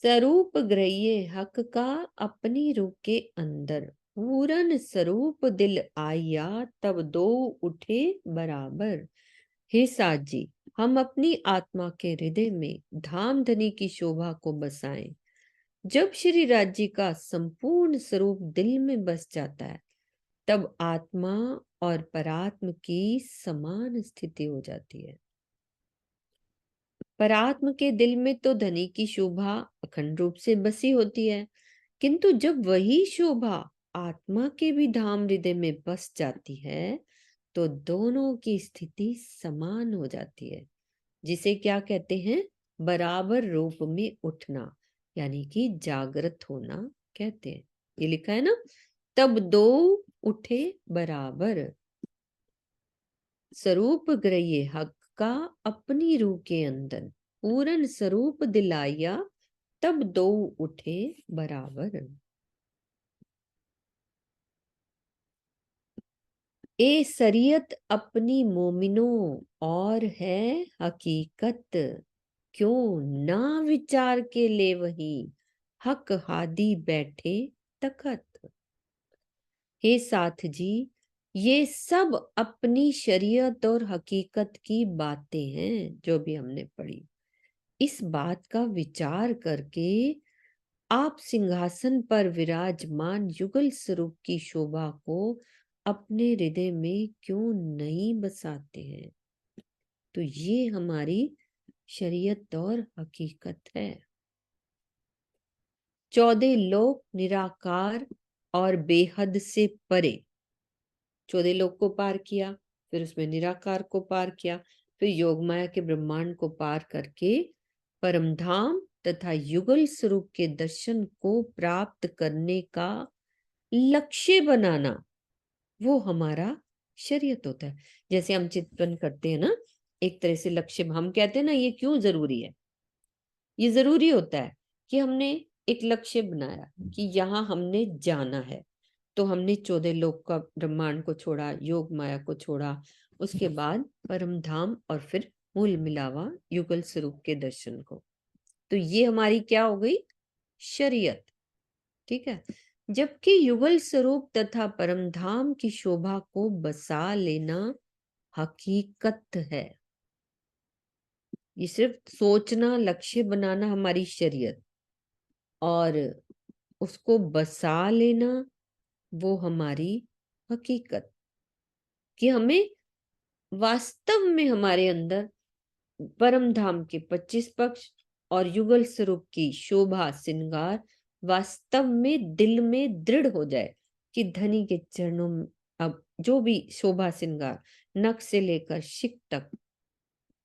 स्वरूप ग्रह्य हक का अपनी रूह के अंदर, पूरन स्वरूप दिल आया तब दो उठे बराबर। हे साथ जी, हम अपनी आत्मा के हृदय में धामधनी की शोभा को बसाएं। जब श्री राज जी का संपूर्ण स्वरूप दिल में बस जाता है, तब आत्मा और परात्म की समान स्थिति हो जाती है। परात्म के दिल में तो धनी की शोभा अखंड रूप से बसी होती है, किंतु जब वही शोभा आत्मा के भी धाम हृदय में बस जाती है तो दोनों की स्थिति समान हो जाती है, जिसे क्या कहते हैं? बराबर रूप में उठना, यानी कि जागृत होना कहते हैं। ये लिखा है ना, तब दो उठे बराबर, स्वरूप ग्रह्य हक का अपनी रूह के अंदर पूर्ण स्वरूप दिलाया, तब दो उठे बराबर। ए शरीयत अपनी मोमिनों और है हकीकत, क्यों ना विचार के ले वही हक हादी बैठे तखत। हे साथ जी, ये सब अपनी शरीयत और हकीकत की बातें हैं जो भी हमने पढ़ी। इस बात का विचार करके आप सिंहासन पर विराजमान युगल स्वरूप की शोभा को अपने हृदय में क्यों नहीं बसाते हैं? तो ये हमारी शरीयत और हकीकत है। 14 लोक निराकार और बेहद से परे, 14 लोक को पार किया, फिर उसमें निराकार को पार किया, फिर योग माया के ब्रह्मांड को पार करके परमधाम तथा युगल स्वरूप के दर्शन को प्राप्त करने का लक्ष्य बनाना, वो हमारा शरीयत होता है। जैसे हम चिंतन करते हैं ना, एक तरह से लक्ष्य हम कहते हैं ना, ये क्यों जरूरी है? ये जरूरी होता है कि हमने एक लक्ष्य बनाया कि यहाँ हमने जाना है, तो हमने 14 लोक का ब्रह्मांड को छोड़ा, योग माया को छोड़ा, उसके बाद परम धाम और फिर मूल मिलावा युगल स्वरूप के दर्शन को। तो ये हमारी क्या हो गई? शरीयत। ठीक है। जबकि युगल स्वरूप तथा परम धाम की शोभा को बसा लेना हकीकत है। ये सिर्फ सोचना, लक्ष्य बनाना हमारी शरीयत, और उसको बसा लेना वो हमारी हकीकत। कि हमें वास्तव में हमारे अंदर परम धाम के 25 पक्ष और युगल स्वरूप की शोभा श्रृंगार वास्तव में दिल में दृढ़ हो जाए कि धनी के चरणों में अब जो भी शोभा श्रृंगार नख से लेकर शिक तक,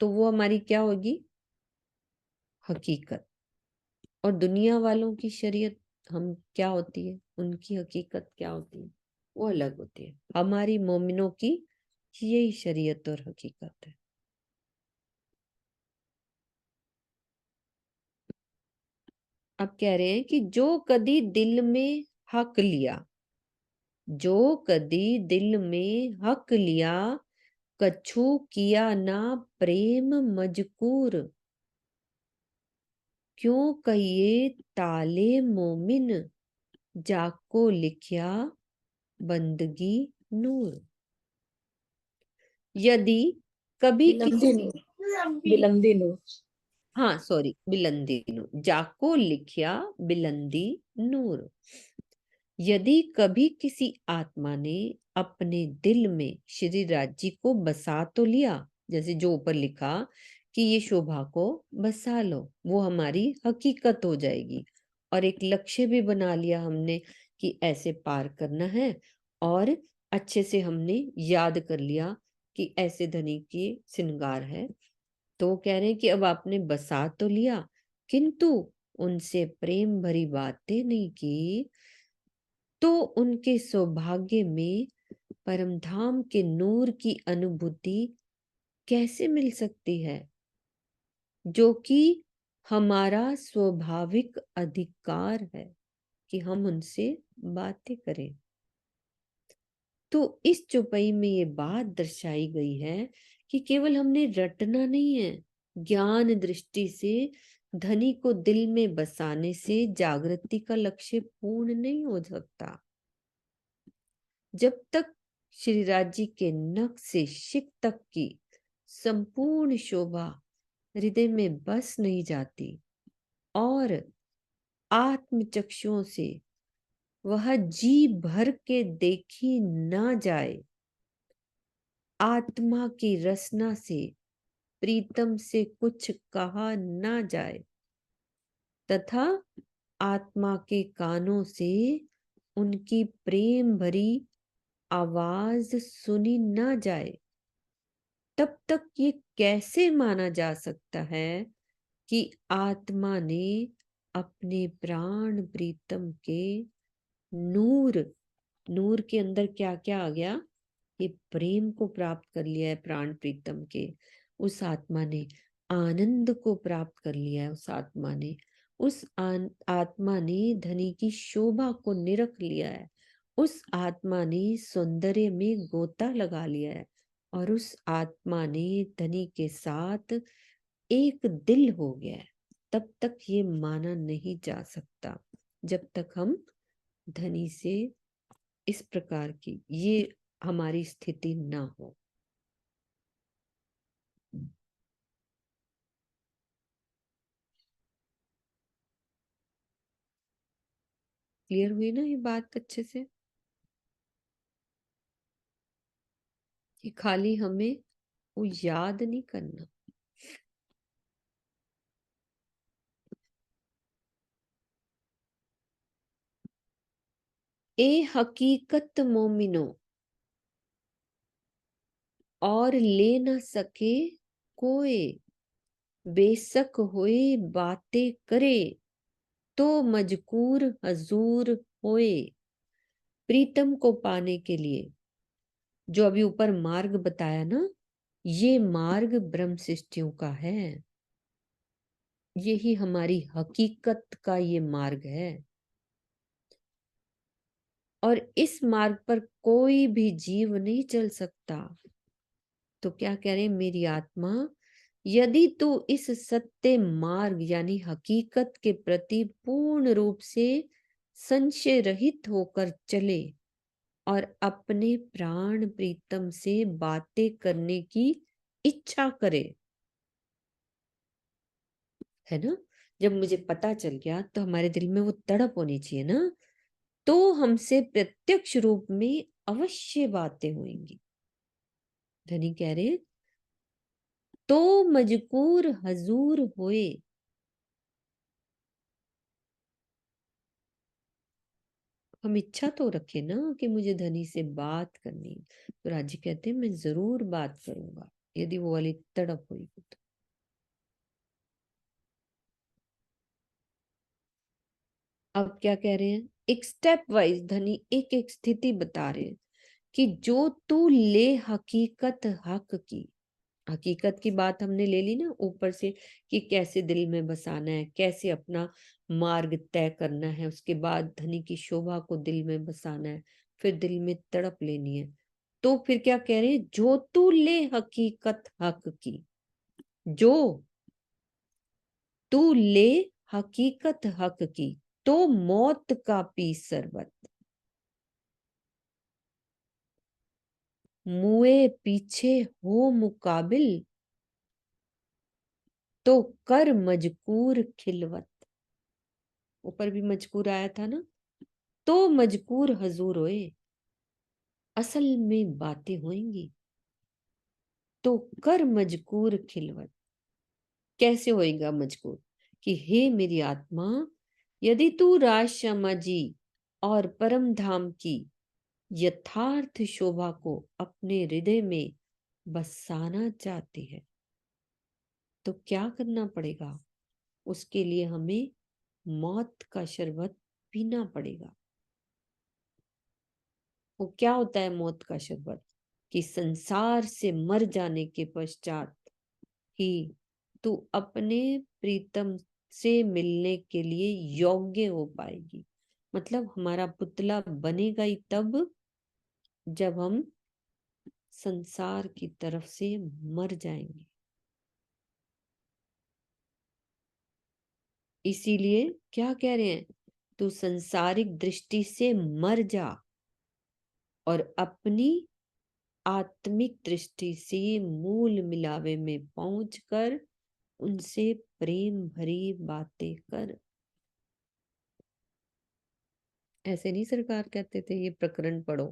तो वो हमारी क्या होगी? हकीकत। और दुनिया वालों की शरीयत हम क्या होती है, उनकी हकीकत क्या होती है, वो अलग होती है। हमारी मोमिनों की यही शरीयत और हकीकत है। अब कह रहे हैं कि जो कदी दिल में हक लिया, जो कदी दिल में हक लिया, कछु किया ना प्रेम मजकूर, क्यों कहिए ताले मोमिन, जाको लिखिया बंदगी नूर। यदि कभी किसी बिलंदी नूर, हाँ सॉरी, बिलंदी नूर, जाको लिखिया बिलंदी नूर। यदि कभी किसी आत्मा ने अपने दिल में श्री राज्य को बसा तो लिया, जैसे जो ऊपर लिखा कि ये शोभा को बसा लो, वो हमारी हकीकत हो जाएगी। और एक लक्ष्य भी बना लिया हमने कि ऐसे पार करना है, और अच्छे से हमने याद कर लिया कि ऐसे धनी की श्रृंगार है। तो वो कह रहे हैं कि अब आपने बसा तो लिया, किंतु उनसे प्रेम भरी बातें नहीं की, तो उनके सौभाग्य में परमधाम के नूर की अनुभूति कैसे मिल सकती है, जो कि हमारा स्वाभाविक अधिकार है कि हम उनसे बातें करें। तो इस चौपाई में ये बात दर्शाई गई है कि केवल हमने रटना नहीं है, ज्ञान दृष्टि से धनी को दिल में बसाने से जागृति का लक्ष्य पूर्ण नहीं हो सकता। जब तक श्री राज्य के नख से शिक तक की संपूर्ण शोभा हृदय में बस नहीं जाती और आत्म चक्षुओं से वह जी भर के देखी ना जाए। आत्मा की रसना से प्रीतम से कुछ कहा ना जाए, तथा आत्मा के कानों से उनकी प्रेम भरी आवाज सुनी ना जाए, तब तक ये कैसे माना जा सकता है कि आत्मा ने अपने प्राण प्रीतम के नूर, नूर के अंदर क्या क्या आ गया, ये प्रेम को प्राप्त कर लिया है प्राण प्रीतम के, उस आत्मा ने आनंद को प्राप्त कर लिया है, उस आत्मा ने, उस आत्मा ने धनी की शोभा को निरख लिया है, उस आत्मा ने सौंदर्य में गोता लगा लिया है, और उस आत्मा ने धनी के साथ एक दिल हो गया है। तब तक ये माना नहीं जा सकता जब तक हम धनी से इस प्रकार की ये हमारी स्थिति ना हो। क्लियर हुई ना ये बात अच्छे से, कि खाली हमें वो याद नहीं करना। ए हकीकत मोमिनो, और ले न सके कोई, बेशक होए बातें करे, तो मजकूर हजूर होए। प्रीतम को पाने के लिए जो अभी ऊपर मार्ग बताया ना, ये मार्ग ब्रह्म सृष्टियों का है, यही हमारी हकीकत का ये मार्ग है। और इस मार्ग पर कोई भी जीव नहीं चल सकता। तो क्या कह रहे हैं, मेरी आत्मा, यदि तू इस सत्य मार्ग यानी हकीकत के प्रति पूर्ण रूप से संशय रहित होकर चले और अपने प्राण प्रीतम से बातें करने की इच्छा करे, है ना, जब मुझे पता चल गया तो हमारे दिल में वो तड़प होनी चाहिए ना, तो हमसे प्रत्यक्ष रूप में अवश्य बातें होंगी। धनी कह रहे तो मजकूर हजूर होए। हम इच्छा तो रखे ना कि मुझे धनी से बात करनी, तो राजी कहते हैं मैं जरूर बात करूंगा यदि वो वाली तड़प हुई तो। अब क्या कह रहे हैं, एक स्टेप वाइज धनी एक एक स्थिति बता रहे हैं कि जो तू ले हकीकत हक की, हकीकत की बात हमने ले ली ना ऊपर से, कि कैसे दिल में बसाना है, कैसे अपना मार्ग तय करना है, उसके बाद धनी की शोभा को दिल में बसाना है, फिर दिल में तड़प लेनी है। तो फिर क्या कह रहे हैं, जो तू ले हकीकत हक की, जो तू ले हकीकत हक की, तो मौत का पी शरबत, मुए पीछे हो मुकाबिल, तो कर मजकूर खिलवत। ऊपर भी मजकूर आया था ना, तो मजकूर हजूर होए, असल में बातें होंगी, तो कर मजकूर खिलवत। कैसे होएगा मजकूर, कि हे मेरी आत्मा, यदि तू राजश्यामा जी और परम धाम की यथार्थ शोभा को अपने हृदय में बसाना चाहती है, तो क्या करना पड़ेगा, उसके लिए हमें मौत का शरबत पीना पड़ेगा। वो क्या होता है मौत का शरबत, कि संसार से मर जाने के पश्चात ही तू अपने प्रीतम से मिलने के लिए योग्य हो पाएगी। मतलब हमारा पुतला बनेगा ही तब जब हम संसार की तरफ से मर जाएंगे। इसीलिए क्या कह रहे हैं, तू संसारिक दृष्टि से मर जा और अपनी आत्मिक दृष्टि से मूल मिलावे में पहुंचकर उनसे प्रेम भरी बातें कर। ऐसे नहीं सरकार कहते थे ये प्रकरण पढ़ो,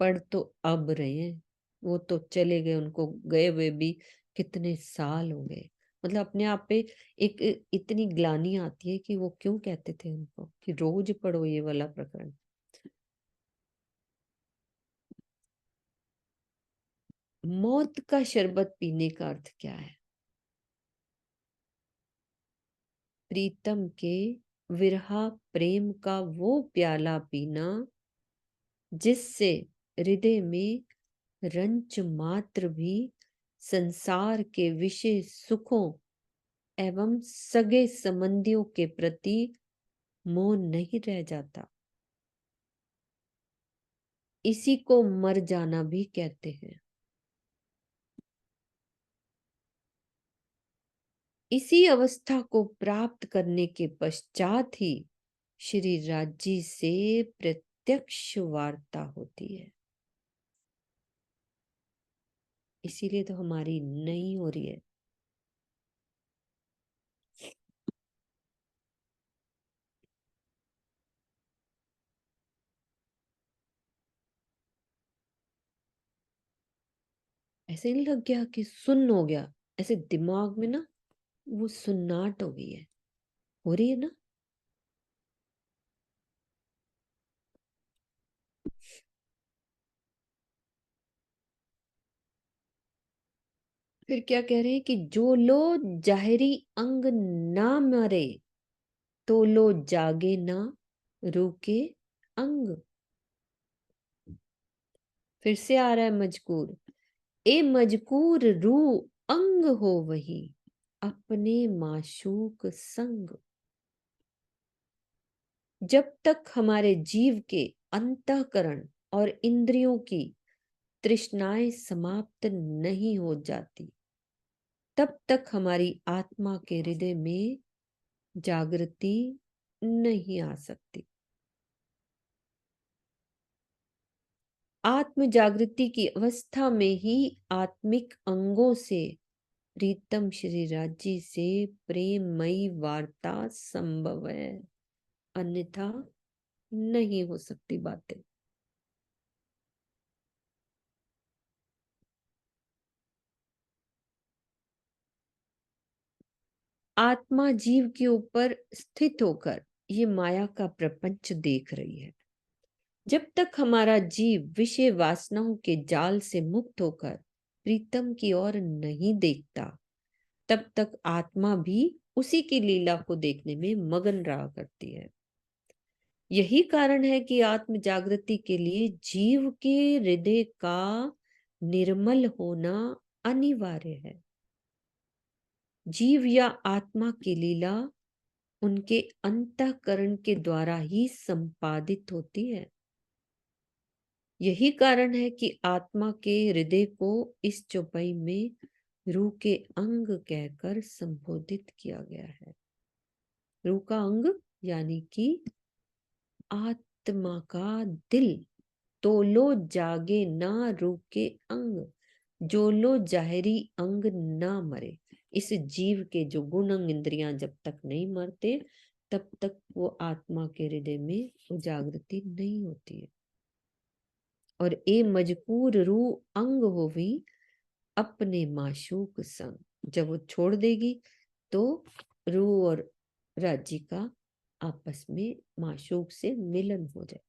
पढ़ तो अब रहे हैं, वो तो चले गए, उनको गए हुए भी कितने साल हो गए। मतलब अपने आप पे एक इतनी ग्लानि आती है कि वो क्यों कहते थे उनको कि रोज पढ़ो ये वाला प्रकरण। मौत का शरबत पीने का अर्थ क्या है? प्रीतम के विरहा प्रेम का वो प्याला पीना जिससे हृदय में रंच मात्र भी संसार के विषय सुखों एवं सगे संबंधियों के प्रति मोह नहीं रह जाता। इसी को मर जाना भी कहते हैं। इसी अवस्था को प्राप्त करने के पश्चात ही श्री राज्य से प्रत्यक्ष वार्ता होती है। इसीलिए तो हमारी नहीं हो रही है। ऐसे नहीं लग गया कि सुन्न हो गया, ऐसे दिमाग में ना वो सुन्नाट हो गई है, हो रही है ना। फिर क्या कह रहे हैं कि जो लो जाहिरी अंग ना मरे तो लो जागे ना रुके अंग। फिर से आ रहा है मजकूर, ए मजकूर रू अंग हो वही अपने माशूक संग। जब तक हमारे जीव के अंतःकरण और इंद्रियों की तृष्णाएं समाप्त नहीं हो जाती, तब तक हमारी आत्मा के हृदय में जागृति नहीं आ सकती। आत्म जागृति की अवस्था में ही आत्मिक अंगों से प्रीतम श्री राज्य से प्रेममयी वार्ता संभव है, अन्यथा नहीं हो सकती बातें। आत्मा जीव के ऊपर स्थित होकर ये माया का प्रपंच देख रही है। जब तक हमारा जीव विषय वासनाओं के जाल से मुक्त होकर प्रीतम की ओर नहीं देखता, तब तक आत्मा भी उसी की लीला को देखने में मगन रहा करती है। यही कारण है कि आत्म जागृति के लिए जीव के हृदय का निर्मल होना अनिवार्य है। जीव या आत्मा की लीला उनके अंतःकरण के द्वारा ही संपादित होती है। यही कारण है कि आत्मा के हृदय को इस चौपाई में रूह के अंग कहकर संबोधित किया गया है। रूह का अंग यानी कि आत्मा का दिल। तो लो जागे ना रूह के अंग, जो लो जाहिरी अंग ना मरे। इस जीव के जो गुण अंग इंद्रियां जब तक नहीं मरते, तब तक वो आत्मा के हृदय में उजागृति नहीं होती है। और ए मजकूर रूह अंग होवी अपने माशूक संग। जब वो छोड़ देगी तो रूह और राज्य का आपस में माशूक से मिलन हो जाए।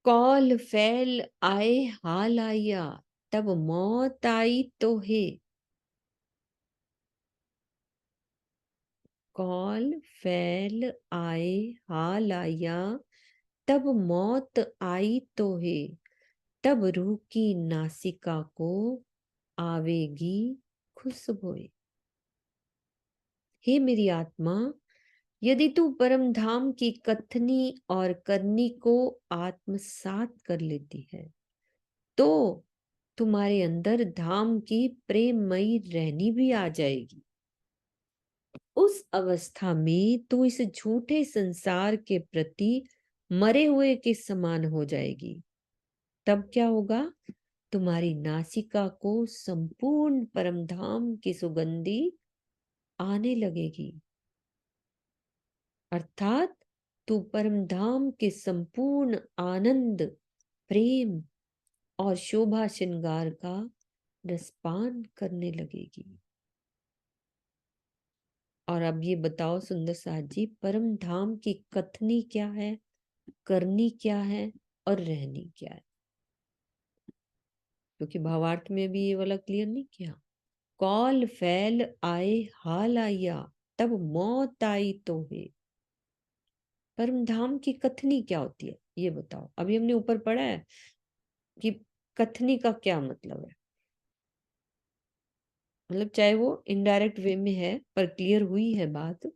कौल फैल आए हाल आया, तब मौत आई तो है। कौल फैल आए हाल आया, तब मौत आई तो है। तब रूह की नासिका को आवेगी खुशबोए। हे मेरी आत्मा, यदि तू परम धाम की कथनी और करनी को आत्मसात कर लेती है, तो तुम्हारे अंदर धाम की प्रेममयी रहनी भी आ जाएगी। उस अवस्था में तू इस झूठे संसार के प्रति मरे हुए के समान हो जाएगी। तब क्या होगा? तुम्हारी नासिका को संपूर्ण परमधाम की सुगंधी आने लगेगी, अर्थात तू परमधाम के संपूर्ण आनंद, प्रेम और शोभा श्रृंगार का रसपान करने लगेगी। और अब ये बताओ सुंदर साथ जी, परम धाम की कथनी क्या है, करनी क्या है और रहनी क्या है? क्योंकि भावार्थ में भी ये वाला क्लियर नहीं किया। कौल फैल आए हाल आया, तब मौत आई तो है। परम धाम की कथनी क्या होती है ये बताओ। अभी हमने ऊपर पढ़ा है कि कथनी का क्या मतलब है, मतलब चाहे वो इनडायरेक्ट वे में है पर क्लियर हुई है बात।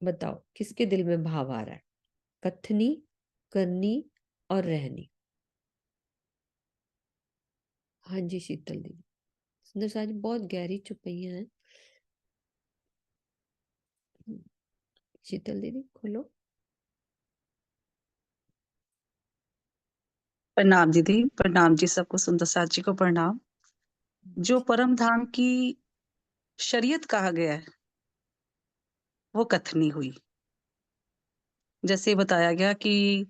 बताओ किसके दिल में भाव आ रहा है? कथनी, करनी और रहनी। हाँ जी शीतल दीदी। सुंदर साज बहुत गहरी चुपैया है। शीतल दीदी खोलो। प्रणाम दीदी, प्रणाम जी सबको, सुंदर साथ जी को प्रणाम। जो परम धाम की शरीयत कहा गया है वो कथनी हुई। जैसे बताया गया कि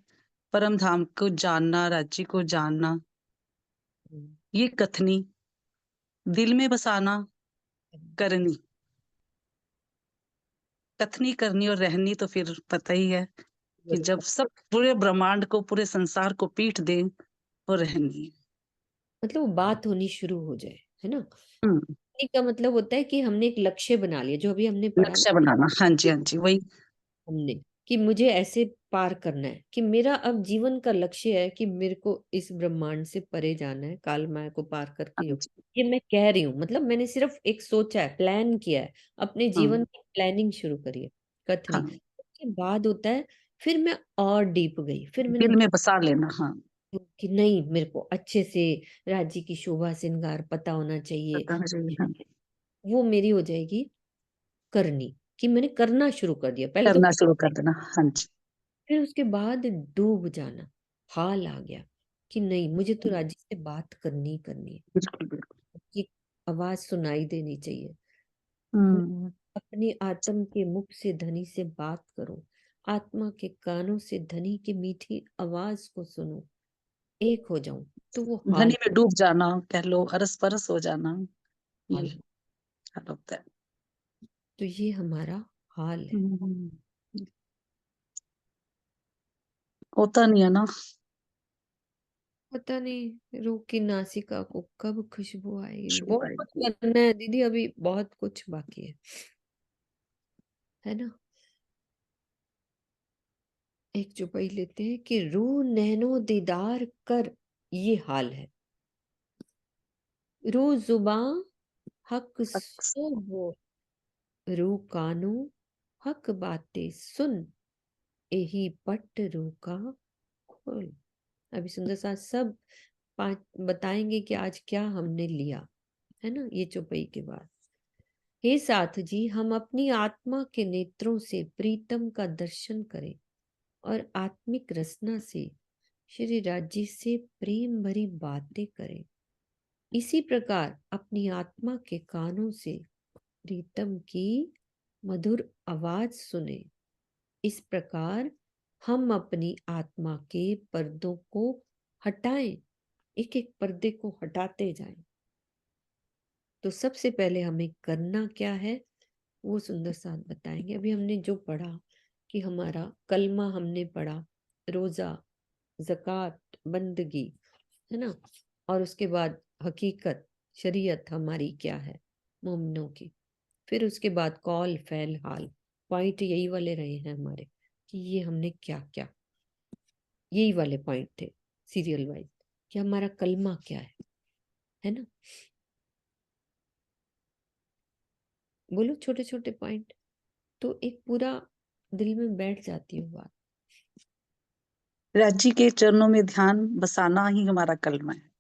परम धाम को जानना, राज्य को जानना, ये कथनी, दिल में बसाना करनी। कथनी करनी और रहनी तो फिर पता ही है कि जब सब पूरे ब्रह्मांड को, पूरे संसार को पीठ दे वो रहनी। मतलब वो बात होनी शुरू हो जाए, है ना। हम्म, करने का मतलब होता है कि हमने एक लक्ष्य बना लिया, जो अभी हमने पढ़ा लक्ष्य ना बनाना। हाँ जी, हाँ जी, वही। हमने, कि मुझे ऐसे पार करना है, कि मेरा अब जीवन का लक्ष्य है कि मेरे को इस ब्रह्मांड से परे जाना है, काल माया को पार करके। हाँ जी, ये मैं कह रही हूँ, मतलब मैंने सिर्फ एक सोचा है, प्लान किया है, अपने जीवन हाँ की प्लानिंग शुरू करी है, कथनी। हाँ, उसके बाद होता है, फिर मैं और डीप गई, फिर मैंने दिल में बसा लेना। हाँ, कि नहीं, मेरे को अच्छे से राज्य की शोभा श्रृंगार पता होना चाहिए। बताना चाहिए। हाँ, वो मेरी हो जाएगी करनी, कि मैंने करना शुरू कर दिया। पहले तो करना शुरू कर देना। हाँ जी, फिर उसके बाद डूब जाना, हाल आ गया कि नहीं, मुझे तो राज्य से बात करनी ही करनी है, बिल्कुल बिल्कुल। उसकी आवाज सुनाई देनी चाहिए। मैं हम्म, अपनी आत्म के मुख से धनी से बात करूं, आत्मा के कानों से धनी की मीठी आवाज को सुनूं, एक हो जाऊं, तो वो हाल, धनी में डूब जाना कह लो, अरस परस हो जाना, ये हाल। हाल होता है। तो ये हमारा हाल है। हम्म, होता नहीं है ना। पता नहीं रूह की नासिका को कब खुशबू आएगी। खुशबू बहुत कुछ आएगी। करना है दीदी, अभी बहुत कुछ बाकी है ना। एक चुपाई लेते हैं कि रूह नैनो दीदार कर, ये हाल है। रूह जुबां हक सो बोल, रूह कानू हक बातें सुन, यही पट रूह का खोल। अभी सुंदर साथ सब पांच बताएंगे कि आज क्या हमने लिया, है ना, ये चौपाई के बाद। हे साथ जी, हम अपनी आत्मा के नेत्रों से प्रीतम का दर्शन करें और आत्मिक रसना से श्री राज्य से प्रेम भरी बातें करें। इसी प्रकार अपनी आत्मा के कानों से प्रीतम की मधुर आवाज सुने। इस प्रकार हम अपनी आत्मा के पर्दों को हटाएं, एक एक पर्दे को हटाते जाएं। तो सबसे पहले हमें करना क्या है वो सुंदर साथ बताएंगे। अभी हमने जो पढ़ा कि हमारा कलमा हमने पढ़ा, रोजा, जक़ात, बंदगी, है ना, और उसके बाद हकीकत, शरीयत हमारी क्या है मोमिनों की। फिर उसके बाद कौल फैल हाल, पॉइंट यही वाले रहे हैं हमारे, कि ये हमने क्या क्या, यही वाले पॉइंट थे सीरियल वाइज, कि हमारा कलमा क्या है ना। बोलो छोटे छोटे पॉइंट, तो एक पूरा दिल में बैठ जाती है बात। राज्य के चरणों में ध्यान बसाना ही हमारा कलमा है।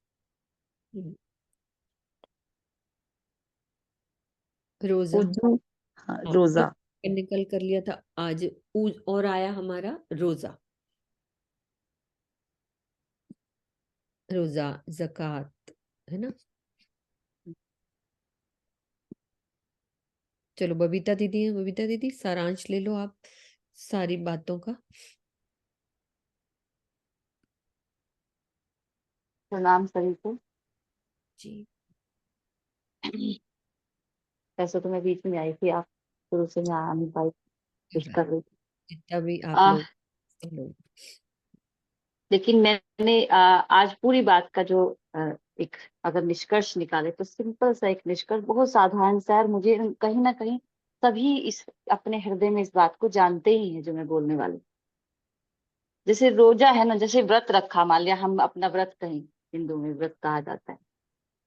रोजा, उजू, हाँ, हाँ रोजा। निकल कर लिया था आज। और आया हमारा रोजा, रोजा, ज़कात, है ना। चलो बबीता दीदी है, बबीता दीदी सारांश ले लो आप सारी बातों का। प्रणाम सभी को। जी वैसे तो मैं बीच में आई थी, आप शुरू से मैं आ नहीं पाई, कुछ कर रही थी। जितना भी आप आ, लोग लेकिन मैंने आज पूरी बात का जो एक अगर निष्कर्ष निकाले तो सिंपल सा एक निष्कर्ष, बहुत साधारण सा है, और मुझे कहीं ना कहीं सभी इस अपने हृदय में इस बात को जानते ही हैं जो मैं बोलने वाली। जैसे रोजा है ना, जैसे व्रत रखा, मान लिया हम अपना व्रत, कहीं हिंदू में व्रत कहा जाता है,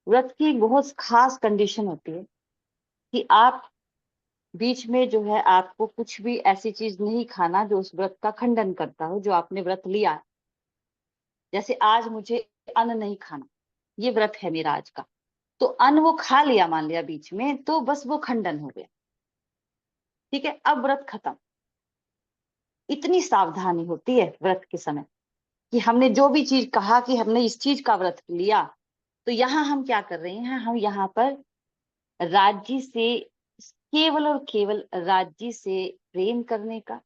व्रत की एक बहुत खास कंडीशन होती है कि आप बीच में जो है आपको कुछ भी ऐसी चीज नहीं खाना जो उस व्रत का खंडन करता हो, जो आपने व्रत लिया है। जैसे आज मुझे अन्न नहीं खाना, ये व्रत है मेरा आज का, तो अन्न वो खा लिया मान लिया बीच में, तो बस वो खंडन हो गया, ठीक है, अब व्रत खत्म। इतनी सावधानी होती है व्रत के समय कि हमने जो भी चीज कहा कि हमने इस चीज का व्रत लिया, तो यहाँ हम क्या कर रहे हैं, हम यहाँ पर राज्य से, केवल और केवल राज्य से प्रेम करने का,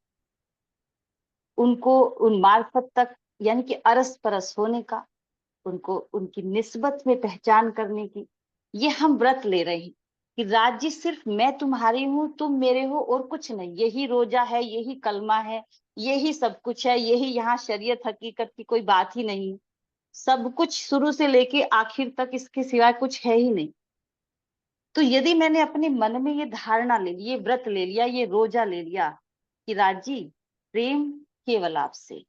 उनको उन मार्फत तक यानी कि अरस परस होने का, उनको उनकी निस्बत में पहचान करने की, ये हम व्रत ले रहे हैं कि राज्य सिर्फ मैं तुम्हारी हूं, तुम मेरे हो, और कुछ नहीं। यही रोजा है, यही कलमा है, यही सब कुछ है, यही यहाँ शरीयत हकीकत की कोई बात ही नहीं, सब कुछ शुरू से लेके आखिर तक इसके सिवाय कुछ है ही नहीं। तो यदि मैंने अपने मन में ये धारणा ले ली, ये व्रत ले लिया, ये रोजा ले लिया कि राजी प्रेम केवल आपसे,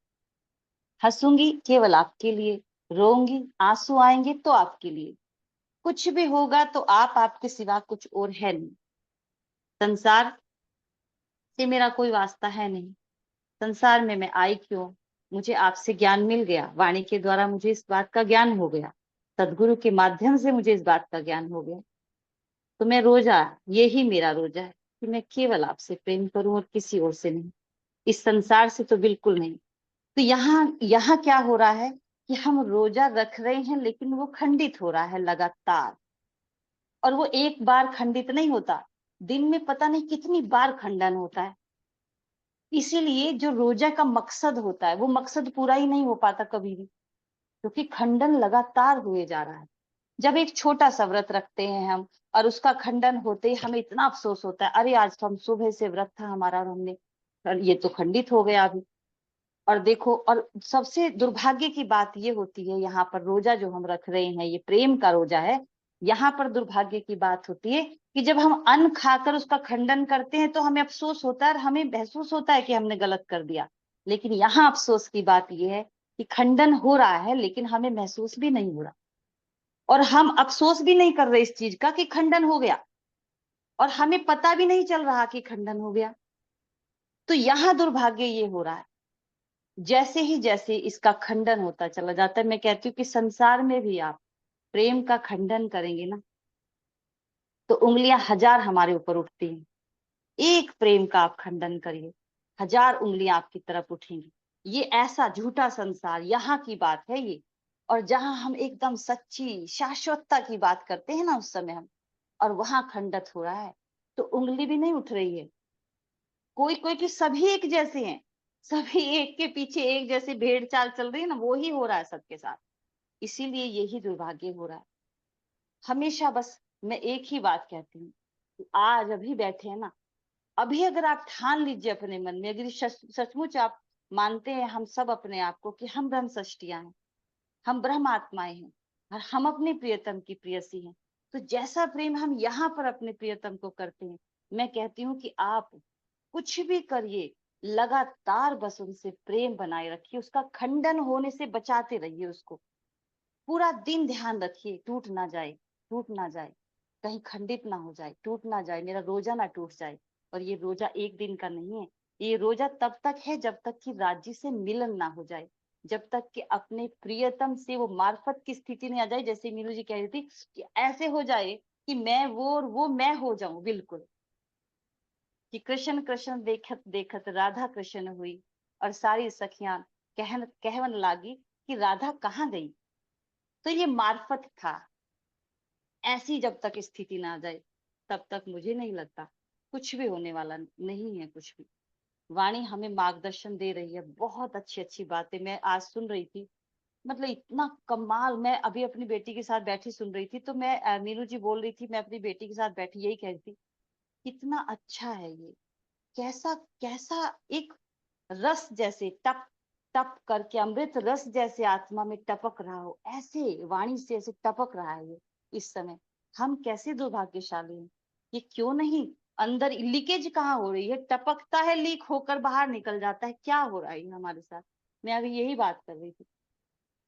हंसूंगी केवल आपके लिए, रोऊंगी आंसू आएंगे तो आपके लिए, कुछ भी होगा तो आप, आपके सिवा कुछ और है नहीं, संसार से मेरा कोई वास्ता है नहीं, संसार में मैं आई क्यों, मुझे आपसे ज्ञान मिल गया, वाणी के द्वारा मुझे इस बात का ज्ञान हो गया, सदगुरु के माध्यम से मुझे इस बात का ज्ञान हो गया, तो मैं रोजा, यही मेरा रोजा है कि मैं केवल आपसे प्रेम करूं और किसी और से नहीं, इस संसार से तो बिल्कुल नहीं। तो यहाँ यहाँ क्या हो रहा है कि हम रोजा रख रहे हैं, लेकिन वो खंडित हो रहा है लगातार, और वो एक बार खंडित नहीं होता, दिन में पता नहीं कितनी बार खंडन होता है। इसीलिए जो रोजा का मकसद होता है वो मकसद पूरा ही नहीं हो पाता कभी भी, क्योंकि खंडन लगातार हुए जा रहा है। जब एक छोटा सा व्रत रखते हैं हम, और उसका खंडन होते ही हमें इतना अफसोस होता है, अरे आज तो हम सुबह से व्रत था हमारा और हमने, और ये तो खंडित हो गया अभी। और देखो, और सबसे दुर्भाग्य की बात ये होती है, यहाँ पर रोजा जो हम रख रहे हैं ये प्रेम का रोजा है, यहाँ पर दुर्भाग्य की बात होती है कि जब हम अन्न खाकर उसका खंडन करते हैं तो हमें अफसोस होता है और हमें महसूस होता है कि हमने गलत कर दिया। लेकिन यहाँ अफसोस की बात यह है कि खंडन हो रहा है लेकिन हमें महसूस भी नहीं हो रहा, और हम अफसोस भी नहीं कर रहे इस चीज का कि खंडन हो गया, और हमें पता भी नहीं चल रहा कि खंडन हो गया। तो यहाँ दुर्भाग्य ये हो रहा है, जैसे इसका खंडन होता चला जाता है, मैं कहती हूँ कि संसार में भी आप प्रेम का खंडन करेंगे ना, तो उंगलियां हजार हमारे ऊपर उठती हैं। एक प्रेम का आप खंडन करिए, हजार उंगलियां आपकी तरफ उठेंगी। ये ऐसा झूठा संसार, यहाँ की बात है ये, और जहां हम एकदम सच्ची शाश्वतता की बात करते हैं ना उस समय हम, और वहां खंडित हो रहा है, तो उंगली भी नहीं उठ रही है। कोई कोई कि सभी एक जैसे हैं, सभी एक के पीछे एक जैसे भेड़ चाल चल रही है ना, वो ही हो रहा है सबके साथ। इसीलिए यही दुर्भाग्य हो रहा है। हमेशा बस मैं एक ही बात कहती हूँ कि आज अभी बैठे हैं ना, अभी अगर आप ठान लीजिए अपने मन में, अगर सचमुच आप मानते हैं हम सब अपने आप को कि हम ब्रह्म सृष्टियां हैं, हम ब्रह्म आत्माएं हैं, और हम अपने प्रियतम की प्रियसी हैं, तो जैसा प्रेम हम यहाँ पर अपने प्रियतम को करते हैं, मैं कहती हूँ कि आप कुछ भी करिए, लगातार बस उनसे प्रेम बनाए रखिए, उसका खंडन होने से बचाते रहिए उसको, पूरा दिन ध्यान रखिए, टूट ना जाए, टूट ना जाए, कहीं खंडित ना हो जाए, टूट ना जाए, मेरा रोजा ना टूट जाए। और ये रोजा एक दिन का नहीं है, ये रोजा तब तक है जब तक कि राज्य से मिलन ना हो जाए, जब तक कि अपने प्रियतम से वो मार्फत की स्थिति नहीं आ जाए। जैसे मीनू जी कह रही थी कि ऐसे हो जाए कि मैं वो और वो मैं हो जाऊं, बिल्कुल, कि कृष्ण कृष्ण देखत देखत राधा कृष्ण हुई, और सारी सखियां कहवन लागी कि राधा कहाँ गई। तो ये मार्फत था। ऐसी जब तक स्थिति ना आ जाए तब तक मुझे नहीं लगता कुछ भी होने वाला नहीं है। कुछ भी वाणी हमें मार्गदर्शन दे रही है, बहुत अच्छी अच्छी बातें मैं आज सुन रही थी। मतलब इतना कमाल। मैं अभी अपनी बेटी के साथ बैठी सुन रही थी, तो मैं मीनू जी बोल रही थी, मैं अपनी बेटी के साथ बैठी यही कह रही थी, कितना अच्छा है ये, कैसा कैसा एक रस जैसे टप टप करके अमृत रस जैसे आत्मा में टपक रहा हो, ऐसे वाणी से ऐसे टपक रहा है ये इस समय। हम कैसे दुर्भाग्यशाली हैं। ये क्यों नहीं अंदर लीकेज कहाँ हो रही है, टपकता है, लीक होकर बाहर निकल जाता है, क्या हो रहा है ये हमारे साथ। मैं अभी यही बात कर रही थी,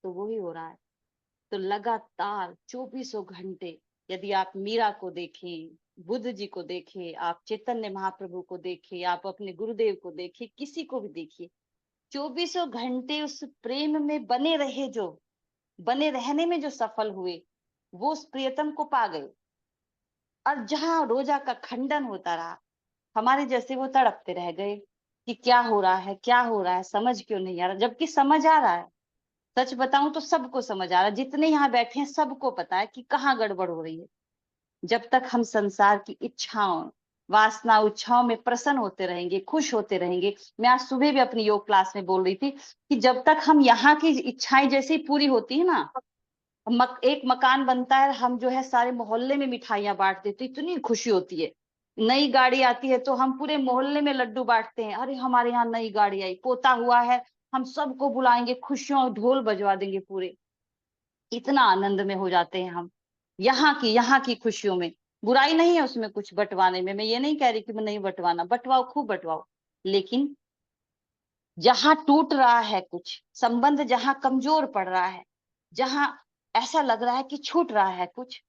तो वही हो रहा है। तो लगातार 24 घंटे, यदि आप मीरा को देखें, बुद्ध जी को देखें, आप चैतन्य महाप्रभु को देखें, आप अपने गुरुदेव को देखें, किसी को भी देखिए, 24 घंटे उस प्रेम में बने रहे, जो बने रहने में जो सफल हुए, वो उस प्रियतम को पा गए। और जहां रोजा का खंडन होता रहा, हमारे जैसे वो तड़पते रह गए कि क्या हो रहा है, क्या हो रहा है, समझ क्यों नहीं आ रहा, जबकि समझ आ रहा है। सच बताऊं तो सबको समझ आ रहा है, जितने यहाँ बैठे हैं सबको पता है कि कहाँ गड़बड़ हो रही है। जब तक हम संसार की इच्छाओं, वासना इच्छाओं में प्रसन्न होते रहेंगे, खुश होते रहेंगे। मैं आज सुबह भी अपनी योग क्लास में बोल रही थी कि जब तक हम यहाँ की इच्छाएं जैसे ही पूरी होती है ना, एक मकान बनता है, हम जो है सारे मोहल्ले में मिठाइयां बांट देते, इतनी खुशी होती है। नई गाड़ी आती है तो हम पूरे मोहल्ले में लड्डू बांटते हैं, अरे हमारे यहाँ नई गाड़ी आई, पोता हुआ है, हम सबको बुलाएंगे, खुशियों ढोल बजवा देंगे पूरे। इतना आनंद में हो जाते हैं हम यहाँ की खुशियों में। बुराई नहीं है उसमें कुछ बंटवाने में, मैं ये नहीं कह रही कि मैं नहीं बंटवाना, बंटवाओ, खूब बंटवाओ। लेकिन जहां टूट रहा है कुछ संबंध, जहां कमजोर पड़ रहा है, जहां ऐसा लग रहा है कि छूट रहा है कुछ,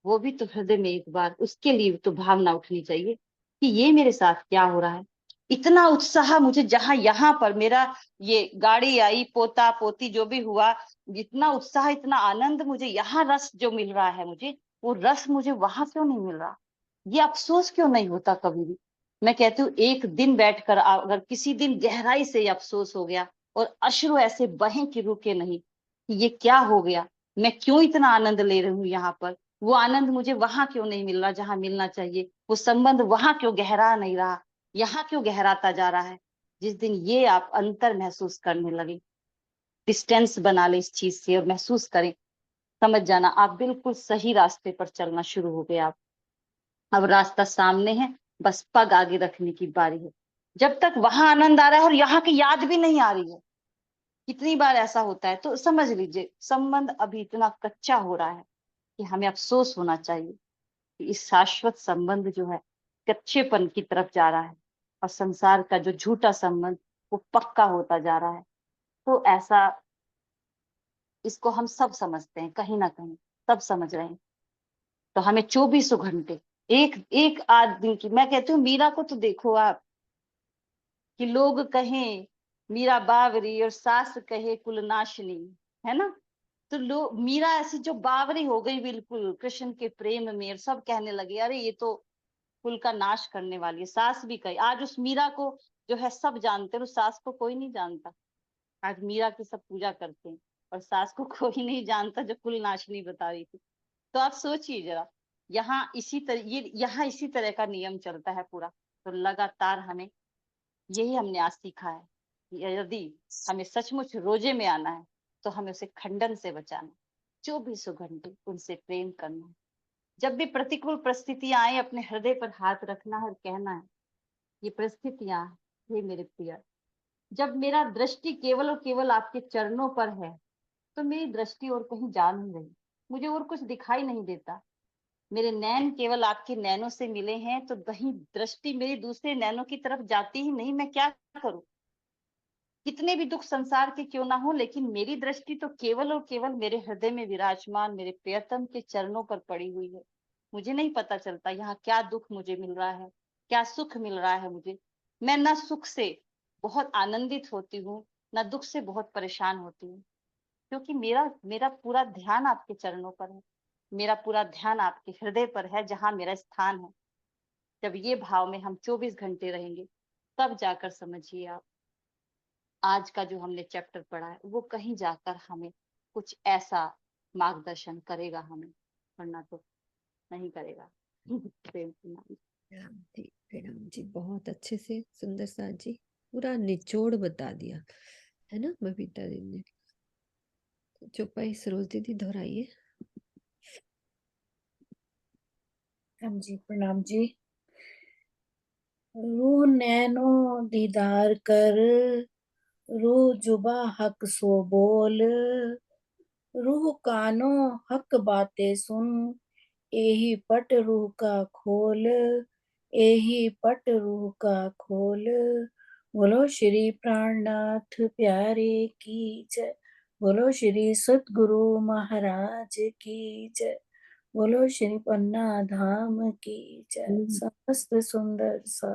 वो भी तो हृदय में एक बार उसके लिए तो भावना उठनी चाहिए कि ये मेरे साथ क्या हो रहा है। इतना उत्साह मुझे जहां यहाँ पर मेरा ये गाड़ी आई, पोता पोती जो भी हुआ, जितना उत्साह इतना आनंद मुझे यहाँ रस जो मिल रहा है मुझे, वो रस मुझे वहां क्यों नहीं मिल रहा। ये अफसोस क्यों नहीं होता कभी भी। मैं कहती हूँ एक दिन बैठकर अगर किसी दिन गहराई से ये अफसोस हो गया और अश्रु ऐसे बहें कि रुके नहीं कि ये क्या हो गया, मैं क्यों इतना आनंद ले रही हूँ यहाँ पर, वो आनंद मुझे वहां क्यों नहीं मिल रहा जहां मिलना चाहिए, वो संबंध वहां क्यों गहरा नहीं रहा, यहाँ क्यों गहराता जा रहा है। जिस दिन ये आप अंतर महसूस करने लगे, डिस्टेंस बना ले इस चीज से और महसूस करें, समझ जाना आप बिल्कुल सही रास्ते पर चलना शुरू हो गए। आप अब रास्ता सामने है, बस पग आगे रखने की बारी है। जब तक वहां आनंद आ रहा है और यहाँ की याद भी नहीं आ रही है, कितनी बार ऐसा होता है, तो समझ लीजिए संबंध अभी इतना कच्चा हो रहा है कि हमें अफसोस होना चाहिए कि इस शाश्वत संबंध जो है कच्चेपन की तरफ जा रहा है और संसार का जो झूठा संबंध वो पक्का होता जा रहा है। तो ऐसा इसको हम सब समझते हैं, कहीं ना कहीं सब समझ रहे हैं। तो हमें 24 घंटे एक एक आध दिन की, मैं कहती हूँ मीरा को तो देखो आप, कि लोग कहें मीरा बावरी और सास कहे कुलनाशिनी, है ना। तो लोग मीरा ऐसी जो बावरी हो गई बिल्कुल कृष्ण के प्रेम में, और सब कहने लगे अरे ये तो कुल का नाश करने वाली है। सास भी कही, आज उस मीरा को जो है सब जानते हैं, उस सास को कोई नहीं जानता। आज मीरा की सब पूजा करते हैं और सास को कोई नहीं जानता जो कुल नाशनी बता रही थी। तो आप सोचिए जरा, यहाँ इसी तरह का नियम चलता है पूरा। तो लगातार हमें यही हमने आज सीखा है कि यदि हमें सचमुच रोजे में आना है तो हमें उसे खंडन से बचाना, 24 घंटे उनसे प्रेम करना है। जब भी प्रतिकूल परिस्थितियां आए अपने हृदय पर हाथ रखना है और कहना है ये परिस्थितियां, हे मेरे प्रिय, जब मेरा दृष्टि केवल और केवल आपके चरणों पर है तो मेरी दृष्टि और कहीं जा नहीं रही, मुझे और कुछ दिखाई नहीं देता। मेरे नैन केवल आपके नैनों से मिले हैं तो कहीं दृष्टि मेरी दूसरे नैनों की तरफ जाती ही नहीं। मैं क्या करूं, कितने भी दुख संसार के क्यों ना हो, लेकिन मेरी दृष्टि तो केवल और केवल मेरे हृदय में विराजमान मेरे प्रियतम के चरणों पर पड़ी हुई है। मुझे नहीं पता चलता यहाँ क्या दुख मुझे मिल रहा है, क्या सुख मिल रहा है मुझे। मैं ना सुख से बहुत आनंदित होती हूँ, ना दुख से बहुत परेशान होती हूँ, क्योंकि मेरा मेरा पूरा ध्यान आपके चरणों पर है, मेरा पूरा ध्यान आपके हृदय पर है जहाँ मेरा स्थान है। जब ये भाव में हम 24 घंटे रहेंगे तब जाकर समझिए आप, आज का जो हमने चैप्टर पढ़ा है वो कहीं जाकर हमें कुछ ऐसा मार्गदर्शन करेगा हमें, वरना तो नहीं करेगा। प्रेम प्रणाम। प्रणाम जी, बहुत अच्छे से सुंदर साथ जी पूरा निचोड़ बता दिया है ना बबीता दी ने। चौपाई सरोज दीदी दोहराइए। हम जी प्रणाम जी। रूह नैनो दीदार कर, रूह जुबा हक सो बोल, रूह कानो हक बातें सुन, एही पट रूह का खोल, एही पट रूह का खोल। बोलो श्री प्राणनाथ प्यारे की जय, बोलो श्री सतगुरु महाराज की जय, बोलो श्री पन्ना धाम की जय। समस्त सुंदर सा